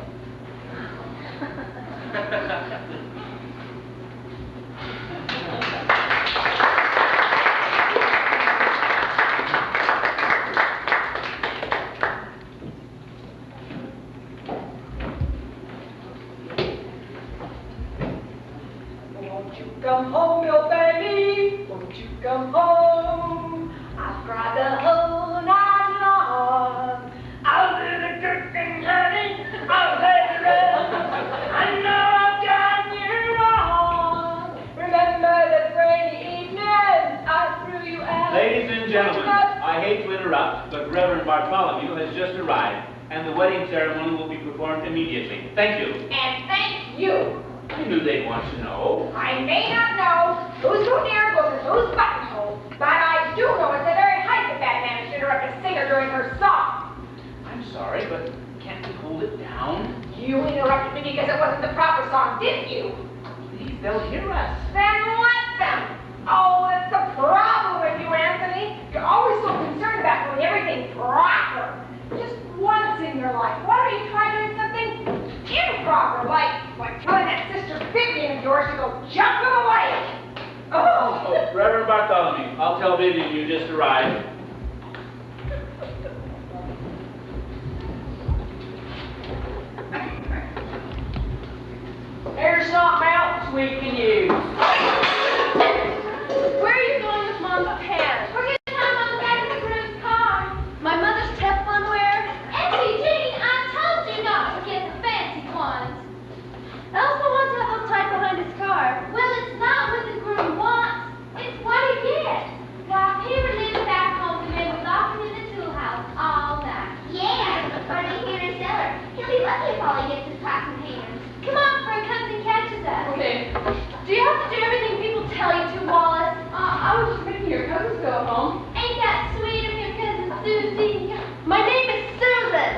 S13: Won't you come home, your baby? Won't you come home? I've cried the whole night long. I'll do the cooking, honey. I'll pay the rent. I know I've done you wrong. Remember that rainy evening I threw you out.
S8: Ladies and gentlemen, I hate to interrupt, but Reverend Bartholomew has just arrived, and the wedding ceremony will be performed immediately. Thank you.
S2: And thank you.
S8: I knew they'd want to know.
S2: I may not know whose boutonniere goes in whose buttonhole, but I do know at the very height that that managed to interrupt a singer during her song.
S8: I'm sorry, but can't we hold it down?
S2: You interrupted me because it wasn't the proper song, didn't you?
S8: Please, they'll hear us.
S2: Then let them. Oh, that's the problem with you, Anthony. You're always so concerned about doing everything proper. Just once in your life, why don't you try doing something improper, like telling that sister Vivian of yours to go jump in the lake?
S8: Oh, Reverend Bartholomew, I'll tell Vivian you just arrived.
S13: Here's something else we can use.
S3: Where are you going with Mom's pants? We're going to have them on the back of the groom's car. My mother's Teflon wear. Auntie Jean, I told you not to get the fancy ones. Elsa wants to have those tied behind his car. Well, it's not what the groom wants. It's what he gets. Why, he would leave it back home and they would lock him in the tool house all night. Yeah, or the heater cellar. He'll be lucky if all he gets is pots and pans. Come on, before he comes and catches us.
S10: Okay.
S3: Do you have to do everything people tell you to, Wallace?
S10: I was just making your cousins go home.
S3: Ain't that sweet of your cousin Susie? My name is Susan.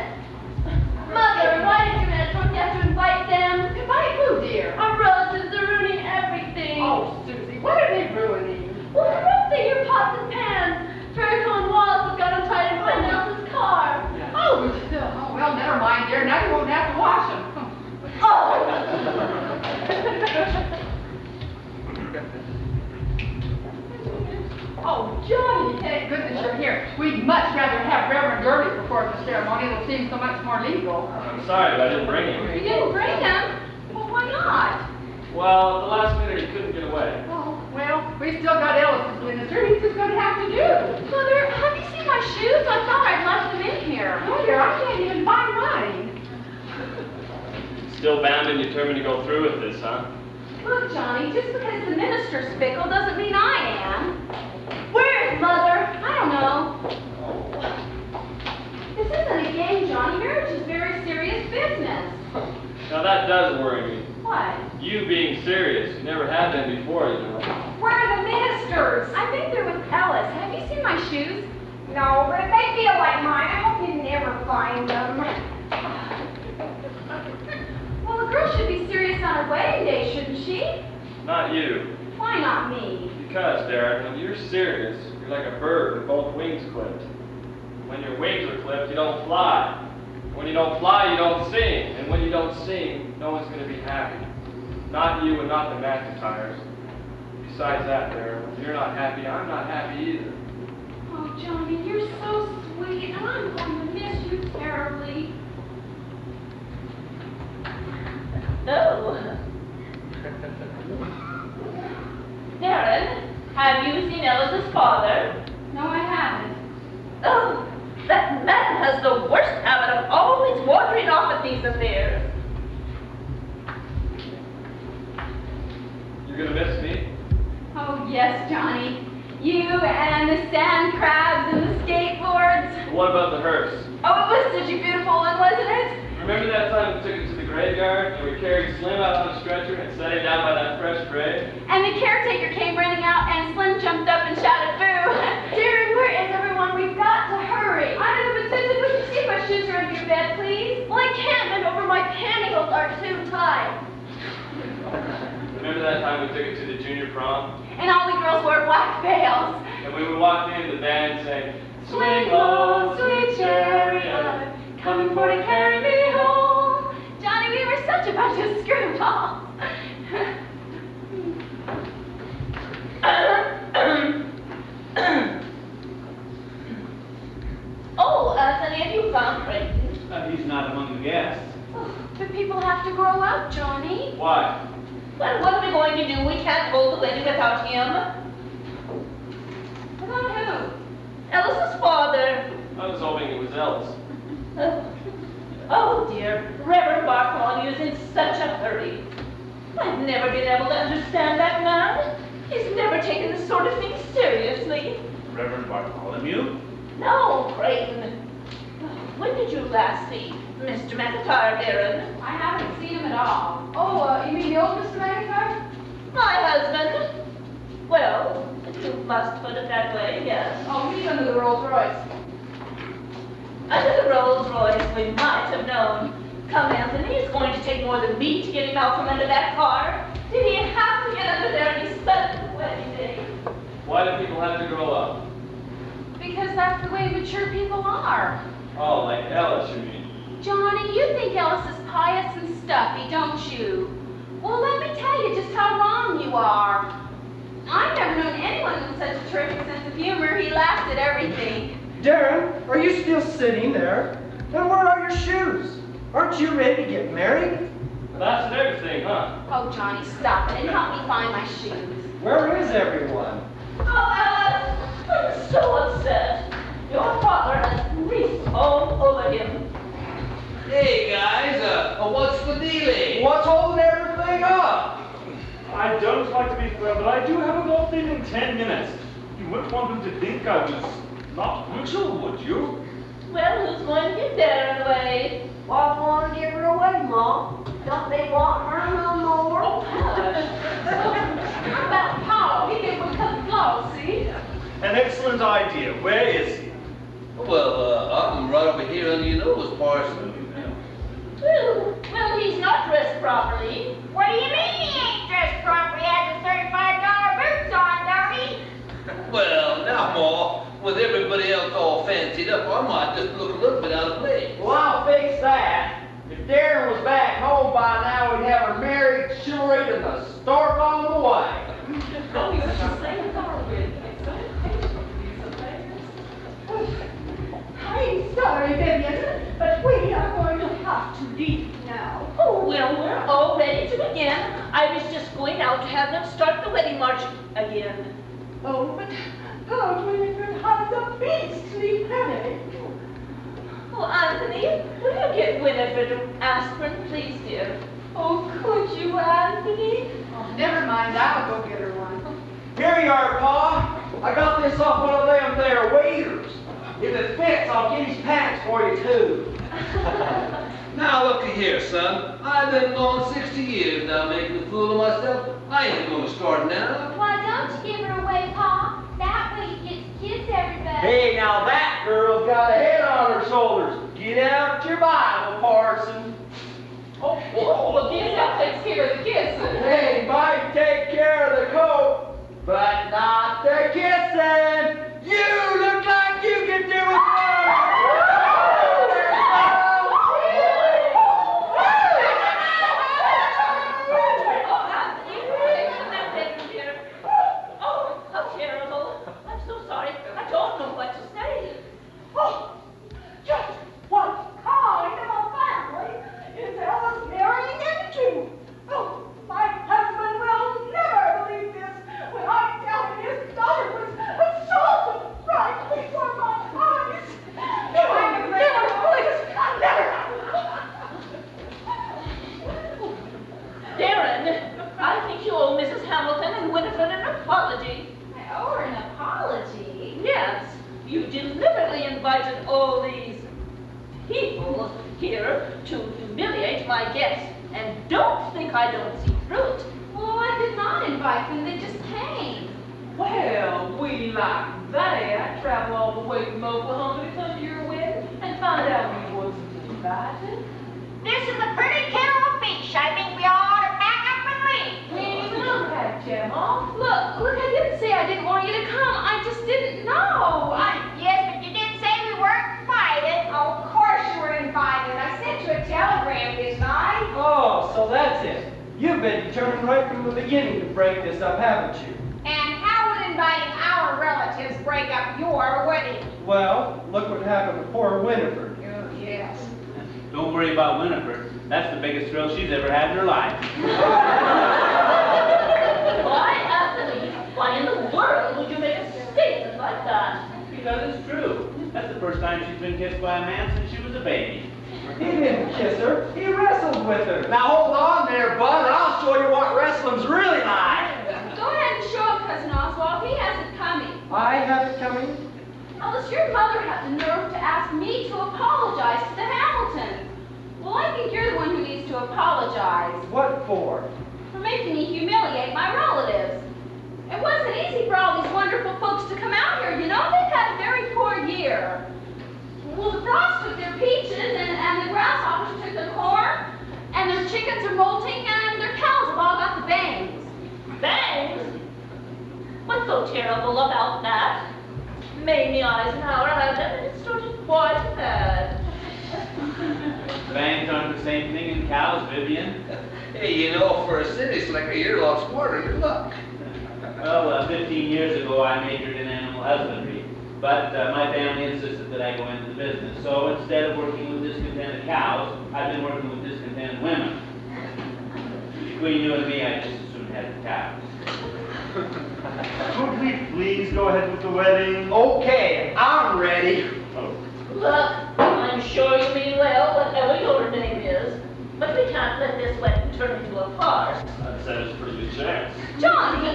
S3: Mother, why did you and Don't you have to invite them?
S1: Invite who, dear?
S3: Our relatives are ruining everything.
S1: Oh, Susie, what are they ruining?
S3: Well, they're roasting your pots and pans. Jericho and Wallace have got them tied in behind Elsa's car.
S1: Oh, well, never mind, dear. Now you won't have to wash them. Oh, Johnny, thank goodness you're here. We'd much rather have Reverend Gertie perform the ceremony. It'll seem so much more legal.
S4: I'm sorry, but I didn't bring him.
S6: You didn't bring him? Well, why not?
S4: Well, at the last minute he couldn't get away.
S1: Oh, well, we still got Ellis's minister. He's just going to have to do.
S6: Mother, have you seen my shoes? I thought I'd left them in here.
S1: Oh, dear, I can't even find mine.
S4: Still bound and determined to go through with this, huh?
S6: Look, Johnny, just because the minister's fickle doesn't mean I am.
S3: Where's Mother?
S6: I don't know. This isn't a game, Johnny. Marriage is very serious business.
S4: Now that does worry me.
S6: What?
S4: You being serious. You never have been before, you know.
S2: Where are the ministers?
S6: I think they're with Ellis. Have you seen my shoes?
S2: No, but if they feel like mine, I hope you never find them.
S6: Well, a girl should be serious on her wedding day, shouldn't she?
S4: Not you.
S6: Why not me?
S4: Because, Derek, when you're serious, you're like a bird with both wings clipped. When your wings are clipped, you don't fly. When you don't fly, you don't sing. And when you don't sing, no one's going to be happy. Not you and not the McIntyres. Besides that, Derek, when you're not happy, I'm not happy either.
S6: Oh, Johnny, you're so sweet, and I'm going to miss you terribly.
S3: Oh. Darren, have you seen Ellis's father?
S6: No, I haven't.
S3: Oh, that man has the worst habit of always wandering off at these affairs.
S4: You're going to miss me?
S6: Oh, yes, Johnny. You and the sand crabs and the skateboards.
S4: What about the hearse?
S3: Oh, it was
S6: such a beautiful one, wasn't it?
S4: Remember that time we took it to the graveyard and we carried Slim out on a stretcher and set him down by that fresh grave?
S6: And the caretaker came running out and Slim jumped up and shouted, boo!
S3: Darren, where is everyone? We've got to hurry.
S6: I know, but Susan, would you see if my shoes are under your bed, please?
S3: Well, I can't bend over. My pantyhose are too tight.
S4: Remember that time we took it to the junior prom?
S6: And all the girls wore black veils.
S4: And we would walk in, the band sang, swing low, sweet chariot, coming for to carry me home.
S6: Johnny, we were such a bunch of screwballs.
S3: Oh, Sonny, have you found Creighton?
S8: He's not among the guests.
S6: But people have to grow up, Johnny.
S4: Why?
S3: Well, what are we going to do? We can't hold the wedding without him.
S6: Without who?
S3: Ellis's father.
S4: I was hoping it was Ellis.
S3: Oh dear, Reverend Bartholomew's in such a hurry. I've never been able to understand that man. He's never taken this sort of thing seriously.
S8: Reverend Bartholomew?
S3: No, Creighton. When did you last see Mr. McIntyre, Darren?
S10: I haven't seen him at all. Oh, you mean the old Mr. McIntyre?
S3: My husband. Well, you must put it that way, yes.
S10: Oh, he's under the Rolls Royce.
S3: Under the Rolls Royce, we might have known. Come, Anthony, it's going to take more than me to get him out from under that car. Did he have to get under there any sudden wedding day?
S4: Why do people have to grow up?
S6: Because that's the way mature people are.
S4: Oh, like Ellis, you mean?
S6: Johnny, you think Ellis is pious and stuffy, don't you? Well, let me tell you just how wrong you are. I've never known anyone with such a terrific sense of humor. He laughs at everything.
S11: Darren, are you still sitting there? And where are your shoes? Aren't you ready to get married?
S4: That's everything, huh?
S6: Oh, Johnny, stop it and help me find my shoes.
S11: Where is everyone?
S3: Oh, Alice, I'm so upset. Your father has grease all over him.
S7: Hey guys, what's the dealie?
S11: What's holding everything up?
S14: I don't like to be firm, but I do have a golf date in 10 minutes. You wouldn't want them to think I was not punctual, would you?
S3: Well, who's going to get there anyway?
S13: Bob wanted to give her away, Mom. Don't they want her no more?
S3: Oh, hush.
S6: How about Paul? He gave one cut close, see?
S14: An excellent idea. Where is he?
S7: Well, I'm right over here under your nose, Parson.
S3: Well, he's not dressed properly.
S2: What do you mean he ain't dressed properly? He has his $35 boots on, don't he?
S7: Well, now, Ma, with everybody else all fancied up, I might just look a little bit out of place.
S15: Well, I'll fix that. If Darren was back home by now, we'd have her married, chivalried, and the stork on the way.
S3: Oh, you're the same Darwin.
S13: I'm sorry, Vivian, but we are going to have to leave now.
S3: Oh, well, we're all ready to begin. I was just going out to have them start the wedding march again.
S13: Oh, but poor Winifred has a beastly headache.
S3: Oh, Anthony, will you get Winifred aspirin, please, dear?
S13: Oh, could you, Anthony?
S1: Oh, never mind, I'll go get her one.
S15: Here you are, Pa. I got this off one of them there waiters. If it fits, I'll get his pants for you, too.
S7: Now, looky here, son. I've been gone 60 years now making a fool of myself. I ain't gonna start now.
S3: Why don't you give her away, Pa? That way you get to kiss everybody.
S15: Hey, now that girl's got a head on her shoulders. Get out your Bible, Parson.
S10: Oh, well, that takes care of the kisses.
S15: Hey, might take care of the coat, but not the kissing. You look like you can do it.
S3: Oh, how terrible. I'm so sorry. I don't know what to say.
S13: Oh, just what kind of a family is Alice marrying into? Oh, my husband will never believe this when I tell him his daughter was assaulted right before my eyes. Never, please, never.
S3: Darren, I think you owe Mrs. Hamilton and Winifred an apology.
S6: I owe her an apology.
S3: Yes, you deliberately invited all these
S6: people here to humiliate my guests. And don't think I don't see through it.
S1: Oh, I did not invite them. They just came.
S6: Well, we like that. Travel all the way from Oklahoma to come to your wedding and find out we wasn't invited.
S2: This is a pretty kettle of fish. I think we ought to pack up and leave.
S6: We ain't even unpacked, Gemma.
S1: Look, I didn't say I didn't want you to come. I just didn't know.
S2: Yes, but you did say we weren't invited. Oh, of course you were invited. I sent you a telegram, didn't I?
S11: Oh, so that's it. You've been determined right from the beginning to break this up, haven't you?
S2: And how would inviting our relatives break up your wedding?
S11: Well, look what happened to poor Winifred.
S2: Oh, yes.
S8: Don't worry about Winifred. That's the biggest thrill she's ever had in her life.
S6: Why, Anthony? Why in the world would you make a statement like that?
S8: Because it's true. That's the first time she's been kissed by a man since she was a baby.
S11: He didn't kiss her. He wrestled with her.
S15: Now hold on there, bud, and I'll show you what wrestling's really like.
S1: Go ahead and show him, Cousin Oswald. He has it coming.
S11: I have it coming.
S1: Alice, your mother had the nerve to ask me to apologize to the Hamiltons. Well, I think you're the one who needs to apologize.
S11: What for?
S1: For making me humiliate my relatives. It wasn't easy for all these wonderful folks to come out here. You know, they've had a very poor year. Well, the frogs took their peaches, and the grasshoppers took their corn, and their chickens are molting, and their cows have all got the bangs.
S6: Bangs? What's so terrible about that? Mamie Eisenhower had them and it started quite bad.
S8: Bangs aren't the same thing in cows, Vivian.
S7: Hey, you know, for a city slicker, you're a lot smarter than luck.
S8: Well, 15 years ago, I majored in animal husbandry, but my family insisted that I go into the business. So instead of working with discontented cows, I've been working with discontented women. Between you and me, I just as soon have the cows.
S14: Could we please go ahead with the wedding?
S15: Okay, I'm ready.
S14: Oh.
S6: Look, I'm sure you mean well, whatever your name is, but we can't let this wedding turn into a farce.
S14: That says a pretty good chance.
S1: Johnny!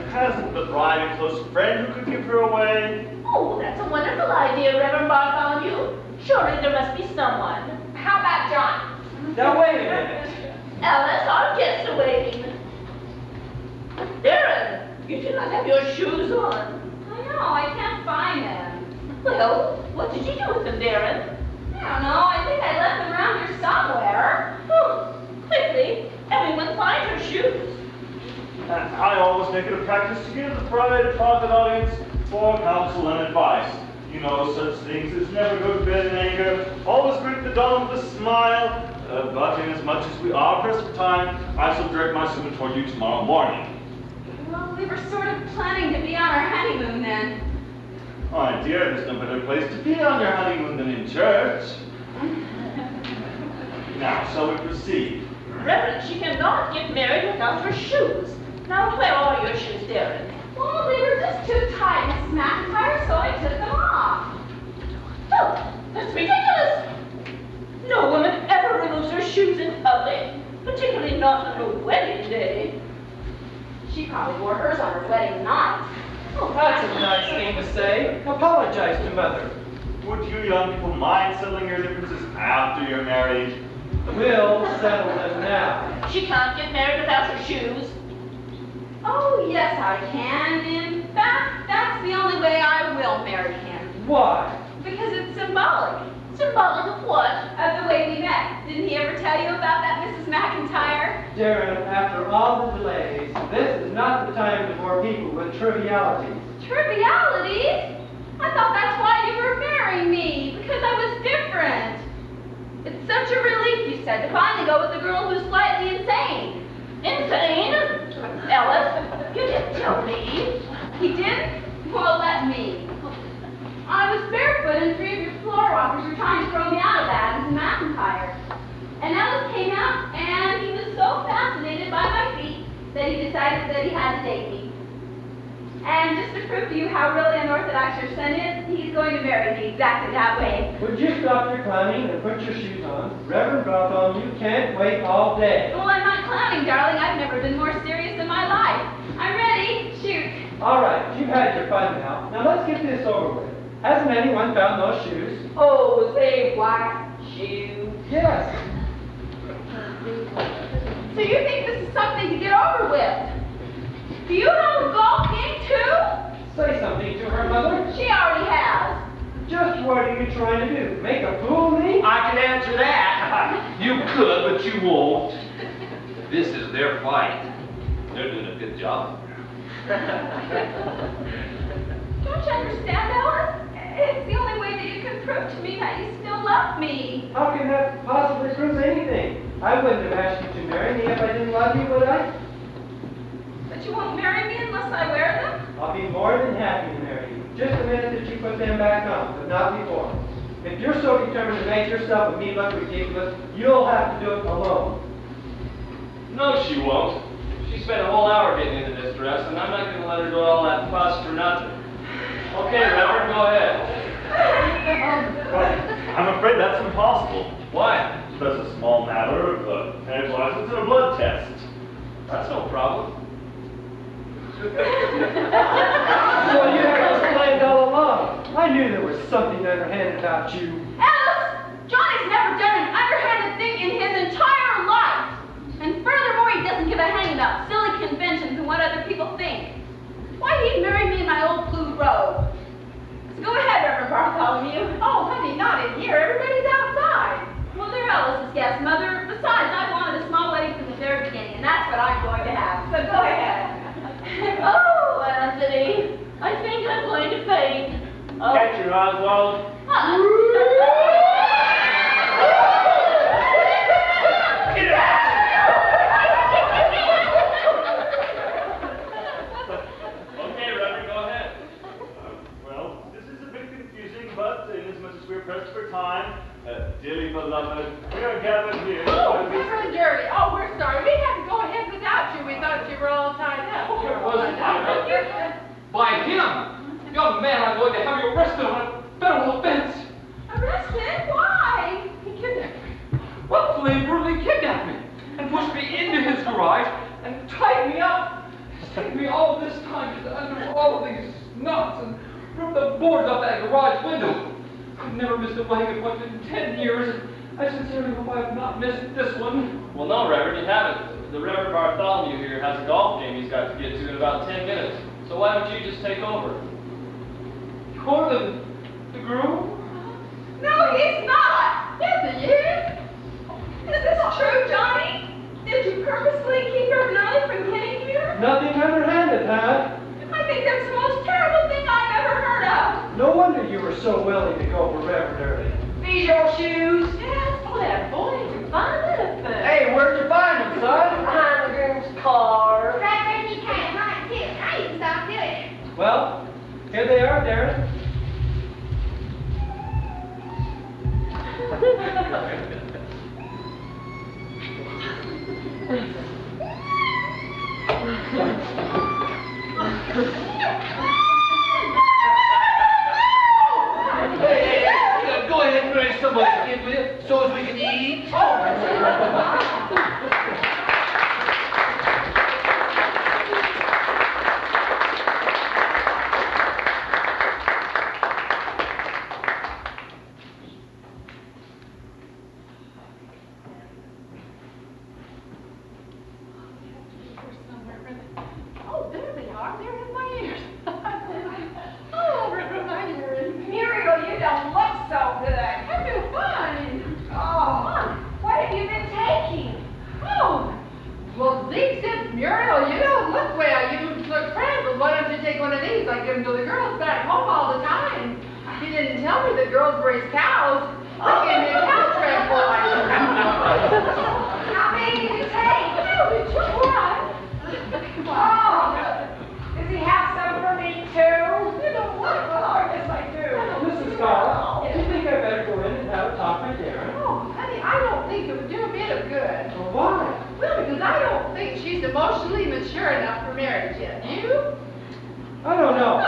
S14: Hasn't the bride a close friend who could give her away?
S6: Oh, that's a wonderful idea, Reverend Bartholomew. Surely there must be someone.
S2: How about John?
S11: Now, wait a minute.
S6: Alice, our guests are waiting. Darren, you do not have your shoes on.
S1: I know, I can't find them.
S6: Well, what did you do with them, Darren?
S1: I don't know, I think I left them around here somewhere.
S6: Oh, quickly, everyone find her shoes.
S14: And I always make it a practice to give the bride a private audience for counsel and advice. You know, such things as never go to bed in anger, always greet the dawn with a smile, but inasmuch as we are pressed for time, I shall direct my sermon toward you tomorrow morning.
S1: Well, we were sort of planning to be on our honeymoon then.
S14: My dear, there's no better place to be on your honeymoon than in church. Now, shall we proceed?
S6: Reverend, she cannot get married without her shoes. Now, where are your shoes, Darren?
S1: Well, they were just too tight, Mrs. McIntyre, so I took them off.
S6: Oh, that's ridiculous. No woman ever removes her shoes in public, particularly not on her wedding day.
S1: She probably wore hers on her wedding night.
S11: Oh, that's a nice thing to say. Apologize to Mother.
S14: Would you young people mind settling your differences after you're married?
S11: We'll settle them now.
S6: She can't get married without her shoes.
S1: Oh, yes, I can. In fact, that's the only way I will marry him.
S11: Why?
S1: Because it's symbolic.
S6: Symbolic of what?
S1: Of the way we met. Didn't he ever tell you about that, Mrs. McIntyre?
S11: Darren, after all the delays, this is not the time to bore people with trivialities.
S1: Trivialities? I thought that's why you were marrying me, because I was different. It's such a relief, you said, to finally go with a girl who's slightly insane.
S6: Insane? Alice, you didn't tell me.
S1: He didn't? Well, let me. I was barefoot and 3 of your floor walkers were trying to throw me out of that, Mrs. McIntyre. And Ellis came out, and he was so fascinated by my feet that he decided that he had to date me. And just to prove to you how really unorthodox your son is, he's going to marry me exactly that way.
S11: Would you stop your clowning and put your shoes on? Reverend Bartholomew can't wait all day.
S1: Well, I'm not clowning, darling. I've never been more serious in my life. I'm ready. Shoot.
S11: All right, you've had your fun now. Now let's get this over with. Hasn't anyone found those shoes?
S1: Oh, say what?
S15: you?
S11: Yes.
S6: So you think this is something to get over with? Do you know the golf game too?
S11: Say something to her, Mother.
S6: She already has.
S11: Just what are you trying to do? Make a fool of me?
S5: I can answer that. You could, but you won't. This is their fight. They're doing a good job.
S6: Don't you understand, Alice? It's the only way that you can prove to me that you still love me.
S11: How can that possibly prove anything? I wouldn't have asked you to marry me if I didn't love you, would I?
S6: But you won't marry me unless I wear them?
S11: I'll be more than happy to marry you. Just the minute that you put them back on, but not before. If you're so determined to make yourself and me look ridiculous, you'll have to do it alone.
S4: No, she won't. She spent a whole hour getting into this dress, and I'm not going to let her do all that fuss for nothing. Okay, Reverend, go ahead.
S14: I'm afraid that's impossible.
S4: Why?
S14: There's a small matter of a marriage license and a blood test.
S4: That's no problem.
S11: Well, you had this planned all along. I knew there was something underhanded about you.
S6: Alice, Johnny's never done an underhanded thing in his entire life. And furthermore, he doesn't give a hang about silly conventions and what other people think. Why, he'd marry me in my old blue robe. So go ahead, Reverend Bartholomew. Oh, honey, not in here. Everybody's outside. Well, they're Alice's guests, Mother. Besides, I wanted a small wedding from the very beginning, and that's what I'm going to have. So go ahead.
S3: Oh, Anthony, I think I'm going to faint. Oh.
S4: Catch your Oswald. Okay, Reverend, go ahead.
S14: Well, this is a bit confusing, but inasmuch as we're pressed for time, dearly beloved, we are gathered here.
S1: Oh, Reverend Jerry. Oh, we're sorry. We had to go ahead without you. We thought you were all tied up.
S5: By him! Young man, I'm going to have you arrested on a federal offense.
S6: Arrested? Why?
S5: He kidnapped me. Well, flagrantly kidnapped me and pushed me into his garage and tied me up. It's taken me all this time to undo all of these knots and rip the boards off that garage window. I've never missed a wedding appointment in 10 years, and I sincerely hope I have not missed this one.
S4: Well, no, Reverend, you haven't. The Reverend Bartholomew here has a golf game he's got to get to in about 10 minutes. So why don't you just take over?
S5: You're the groom?
S6: No, he's not.
S1: Yes, he is.
S6: Is this true, Johnny? Did you purposely keep her Nellie from getting here?
S11: Nothing underhanded, huh?
S6: I think that's the most terrible thing I've ever heard of.
S11: No wonder you were so willing to go for Reverend early.
S15: These your shoes?
S3: Yes, oh, that boy can find it first.
S15: Hey, where'd you find them, son?
S3: Behind the groom's car.
S6: Reverend, you kind of hot too. I need to stop doing it.
S11: Well, here they are, Darren.
S5: Hey, go ahead and bring somebody to get with you so as we can eat.
S1: Oh, there they are. They're in my ears. Oh, Reverend, my ears.
S2: Muriel, you don't look so good.
S1: I feel fine.
S2: Oh, what have you been taking?
S1: Oh, well, Zeke said, Muriel, you don't look well. You look frazzled. Why don't you take one of these? I give them to the girls back home all the time. He didn't tell me the girls raise cows. They gave me a cow tranquilizer.
S2: How many did you take?
S1: Oh, did you what?
S2: Oh, does he have some for me too?
S1: You don't want it.
S2: Oh, yes, I do.
S11: Mrs. Scarlett, do you think I'd better go in and have a talk with Darren?
S1: Oh, honey, I don't think it would do a bit of good.
S11: Well, why?
S1: Well, because I don't think she's emotionally mature enough for marriage yet. You?
S11: I don't know.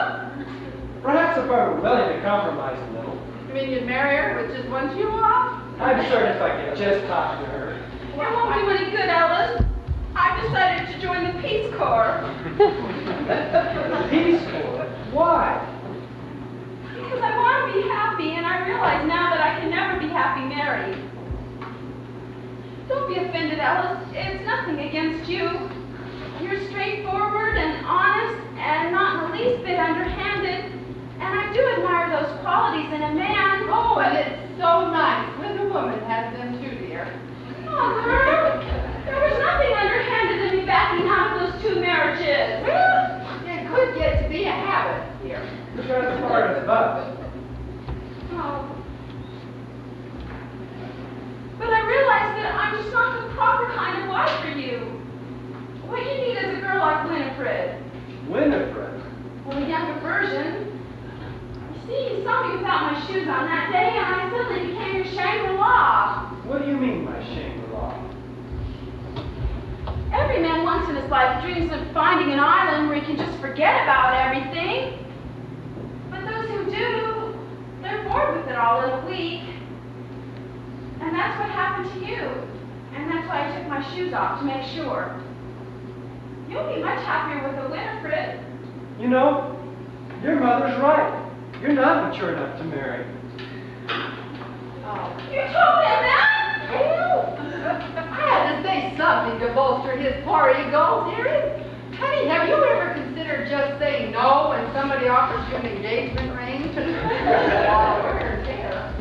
S11: Perhaps if I were willing to compromise a little.
S1: You mean you'd marry her with just one shoe off?
S11: I'm certain if I could just talk to her.
S6: It won't do any good, Alice. I've decided to join the Peace Corps.
S11: Peace Corps? Why?
S6: Because I want to be happy, and I realize now that I can never be happy married. Don't be offended, Alice. It's nothing against you. You're straightforward and honest and not in the least bit underhanded. And I do admire those qualities in a man.
S1: Oh, and it's so nice when a woman has them too, dear.
S6: Oh, girl, there was nothing underhanded in me backing out of those 2 marriages.
S1: Well, it could get to be a habit, dear.
S11: Look as far as Bud.
S6: Oh. But I realize that I'm just not the proper kind of wife for you. What you need is a girl like Winifred.
S11: Winifred?
S6: Well, a younger version. You see, you saw me without my shoes on that day, and I suddenly became your Shangri-La.
S11: What do you mean by Shangri-La?
S6: Every man once in his life dreams of finding an island where he can just forget about everything. But those who do, they're bored with it all in a week. And that's what happened to you. And that's why I took my shoes off, to make sure. You'll be much happier with a Winifred.
S11: You know, your mother's right. You're not mature enough to marry.
S1: Oh.
S6: You told him that?
S1: I had to say something to bolster his poor ego, dearie. Honey, have you ever considered just saying no when somebody offers you an engagement ring? Wow, wear and tear.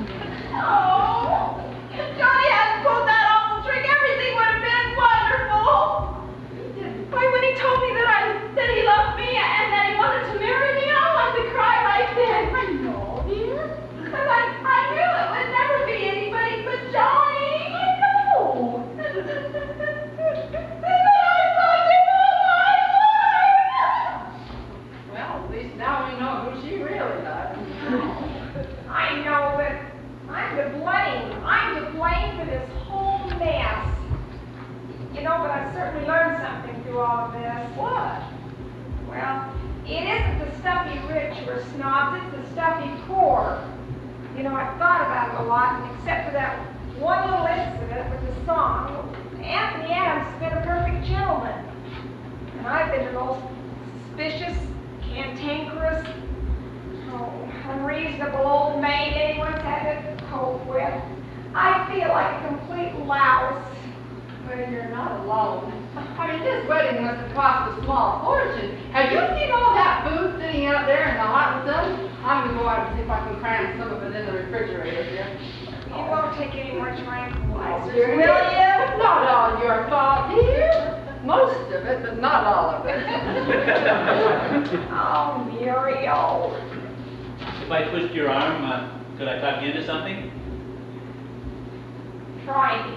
S6: Oh, if Johnny hadn't pulled that awful trick, everything would have been wonderful. Why, when he told me that he loved me and that he wanted to marry me, I wanted to cry right then.
S1: I know, dear.
S6: Because I knew it would never be anybody but Johnny. I know. But I thought you all my life.
S1: Well, at least now we know who she really loves.
S2: I know, but I'm to blame. I'm to blame for this whole mess. You know, but I've certainly learned something through all of this.
S1: What?
S2: Well, it isn't the stuffy rich who are snobs, it's the stuffy poor. You know, I've thought about it a lot, and except for that one little incident with the song, Anthony Adams has been a perfect gentleman. And I've been the most suspicious, cantankerous, unreasonable old maid anyone's had to cope with. I feel like a complete louse.
S1: Well, you're not alone. I mean, this wedding must have cost a small fortune. Have you seen all that food sitting out there in the hot sun? I'm going to go out and see if I can cram some of it in the refrigerator here.
S2: You won't take any more tranquilizers,
S1: Dear,
S2: will you?
S1: it's not all your fault, dear. Most of it, but not all of it.
S2: Oh, Muriel.
S8: If I twist your arm, could I talk you into something?
S2: Try me.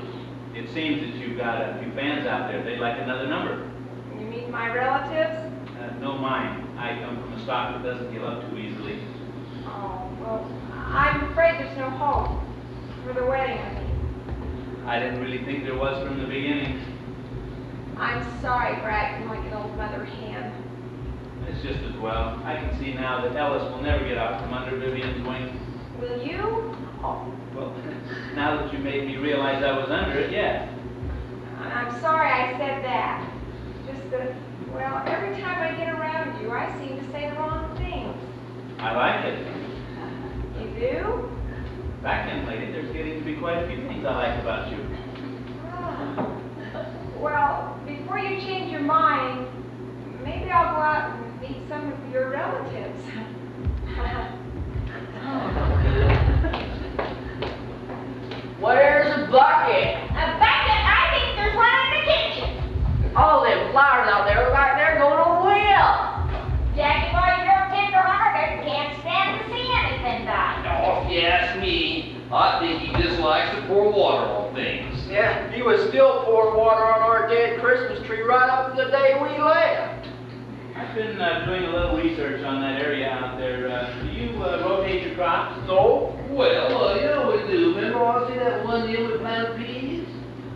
S8: It seems that you've got a few fans out there. They'd like another number.
S2: You mean my relatives?
S8: No, mine. I come from a stock that doesn't give up too easily.
S2: Oh, well, I'm afraid there's no hope for the wedding, I mean.
S8: I didn't really think there was from the beginning.
S2: I'm sorry for acting like an old mother hen.
S8: It's just as well. I can see now that Ellis will never get out from under Vivian's wing.
S2: Will you?
S8: Oh, well, now that you made me realize I was under it, yeah.
S2: I'm sorry I said that. Just that, well, every time I get around you, I seem to say the wrong things.
S8: I like it.
S2: You do?
S8: Back in lady, there's getting to be quite a few things I like about you.
S2: Ah. Well, before you change your mind, maybe I'll go out and meet some of your relatives.
S15: Where's a bucket?
S6: A bucket? I think there's one in the kitchen.
S15: All them flowers out there look like they're going to wheel.
S6: Jackie, boy, you're tender-hearted. Can't stand to see anything die.
S7: Oh, if you ask me, I think he just likes to pour water on things.
S15: Yeah, he was still pouring water on our dead Christmas tree right up to the day we left.
S8: I've been doing a little research on that area out there. Do you rotate your crops?
S7: No? Well, you know we do. Remember I see that one year we planted peas?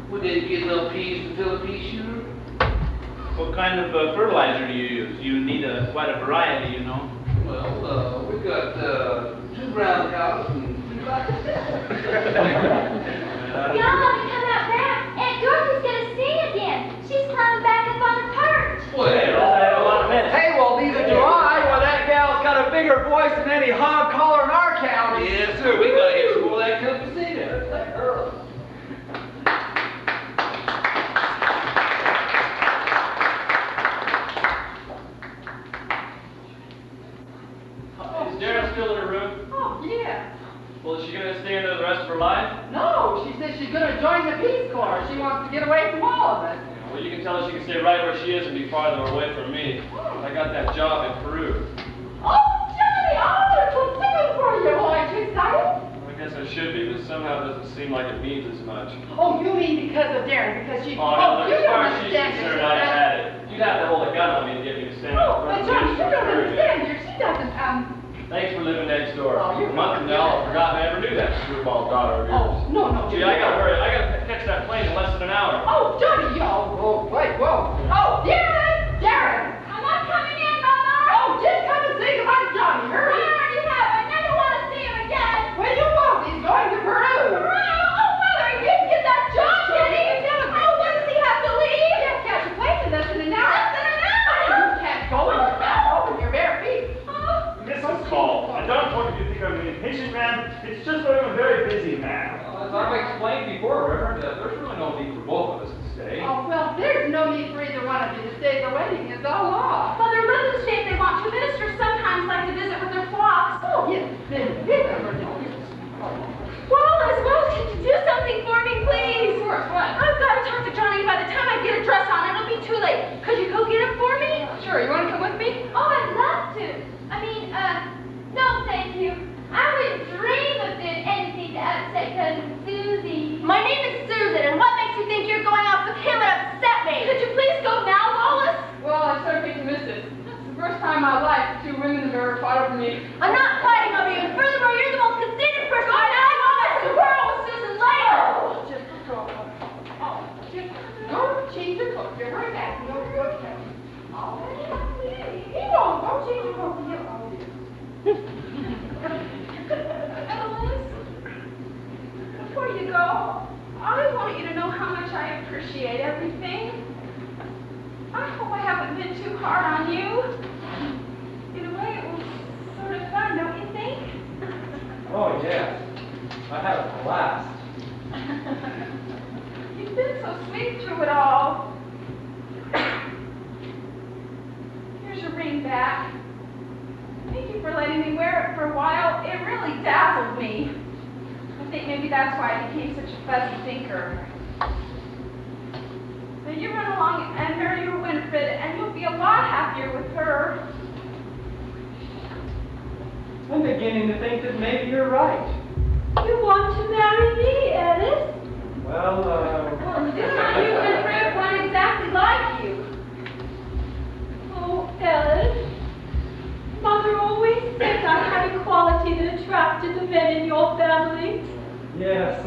S7: We didn't get enough peas to fill a pea shooter.
S8: What kind of fertilizer do you use? You need quite a variety, you know.
S7: Well, we got 2 brown cows and 3 black cows.
S3: Y'all want to come out back? Aunt Dorothy's gonna sing again. She's climbing back up on the perch.
S15: Hey, well, neither do I. Well, that gal's got a bigger voice than any hog collar in our county.
S7: Yes, sir. We got to hear some more of that country singing.
S4: Well, is she going to stay in there the rest of her life?
S1: No, she says she's gonna join the Peace Corps. She wants to get away from all of us.
S4: Well, you can tell her she can stay right where she is and be farther away from me. I got that job in Peru.
S1: Oh, Johnny, I'm so tickled for you. Oh, aren't you excited?
S4: I guess I should be, but somehow it doesn't seem like it means as much.
S1: Oh, you mean because of Darren? Because she...
S4: Oh, no,
S1: you
S4: as
S1: don't
S4: far as she's
S1: understand.
S4: concerned, I had it. You'd have to hold a gun on me to get me to stand
S1: Oh,
S4: up.
S1: but Johnny, you don't understand. She doesn't,
S4: Thanks for living next door.
S1: Oh, you're
S4: A month from now, I forgot I ever knew that screwball daughter of yours.
S1: Oh, no.
S4: Gee, I gotta hurry. I gotta catch that plane in less than an hour.
S1: Oh, Johnny, wait, whoa. Oh, Darren!
S6: I'm not coming in, Mama.
S1: Oh, just come and say goodbye to Johnny. Hurry.
S6: I already have. I never want to see him again.
S1: Well, you won't. He's going to Peru.
S6: Peru? Oh, Mother, he didn't get that job, did he? Oh, when does he have to leave?
S1: He has to catch a plane in less than an hour.
S6: Less than an hour?
S1: You can't go in your back open your bare feet.
S14: Mrs. Call, I don't want you to think I'm an impatient man. It's just that I'm a very busy man.
S4: As I've explained before, Reverend, there's really no need for both of us to stay.
S1: Oh, well, there's no need for either one of you to stay. The wedding is all off.
S6: Mother, let them stay if they want to. Ministers sometimes like to visit with their flocks.
S1: Oh, yes.
S6: Wallace, can you do something for me, please?
S1: Of course, what?
S6: I've got to talk to Johnny. By the time I get a dress on, it'll be too late. Could you go get it for me?
S1: Sure, you want to come with me?
S3: Oh, I'd love to. I mean, no, thank you. I wouldn't dream of doing anything to upset Cousin Susie.
S6: My name is Susan, and what makes you think you're going off with him and upset me? Could you please go now, Wallace?
S10: Well, I sort of hate to miss this. It's the first time in my life two women have ever fought over me.
S6: I'm not fighting over you, and furthermore, you're the most conceited person I know. Wallace, the world with Susan later.
S1: Go change your clothes. You're right back. No, go ahead. Oh, he won't. Don't change your clothes.
S6: Alice, before you go, I want you to know how much I appreciate everything. I hope I haven't been too hard on you. In a way, it was sort of fun, don't you think?
S11: Oh, yes. I had a blast.
S6: You've been so sweet through it all. Here's your ring back. Thank you for letting me wear it for a while. It really dazzled me. I think maybe that's why I became such a fuzzy thinker. Now you run along and marry your Winifred, and you'll be a lot happier with her.
S11: I'm beginning to think that maybe you're right.
S13: You want to marry me, Alice?
S11: Well,
S6: This time you and Fred weren't exactly like you.
S13: Oh, Alice. Mother always said I had a quality that attracted the men in your family.
S11: yes.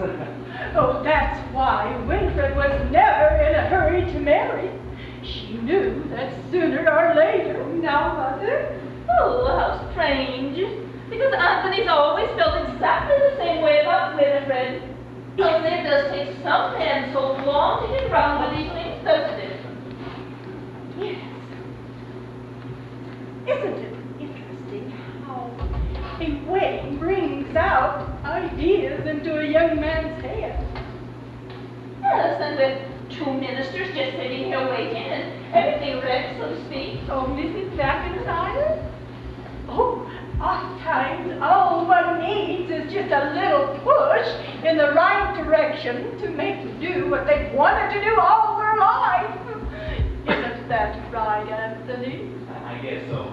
S13: Oh, that's why Winifred was never in a hurry to marry. She knew that sooner or later. Now, Mother?
S6: Oh, how strange. Because Anthony's always felt exactly the same way about Winifred. Only it does take some men so long to get around with these things, doesn't it?
S13: Yes. Isn't it interesting how a wedding brings out ideas into a young man's head?
S6: Yes, and with two ministers just sitting here waiting and everything ready, so to speak.
S13: Oh, Mrs. McIntyre? Oh, oftentimes all one needs is just a little push in the right direction to make them do what they've wanted to do all their life. Isn't that right, Anthony?
S8: I guess so.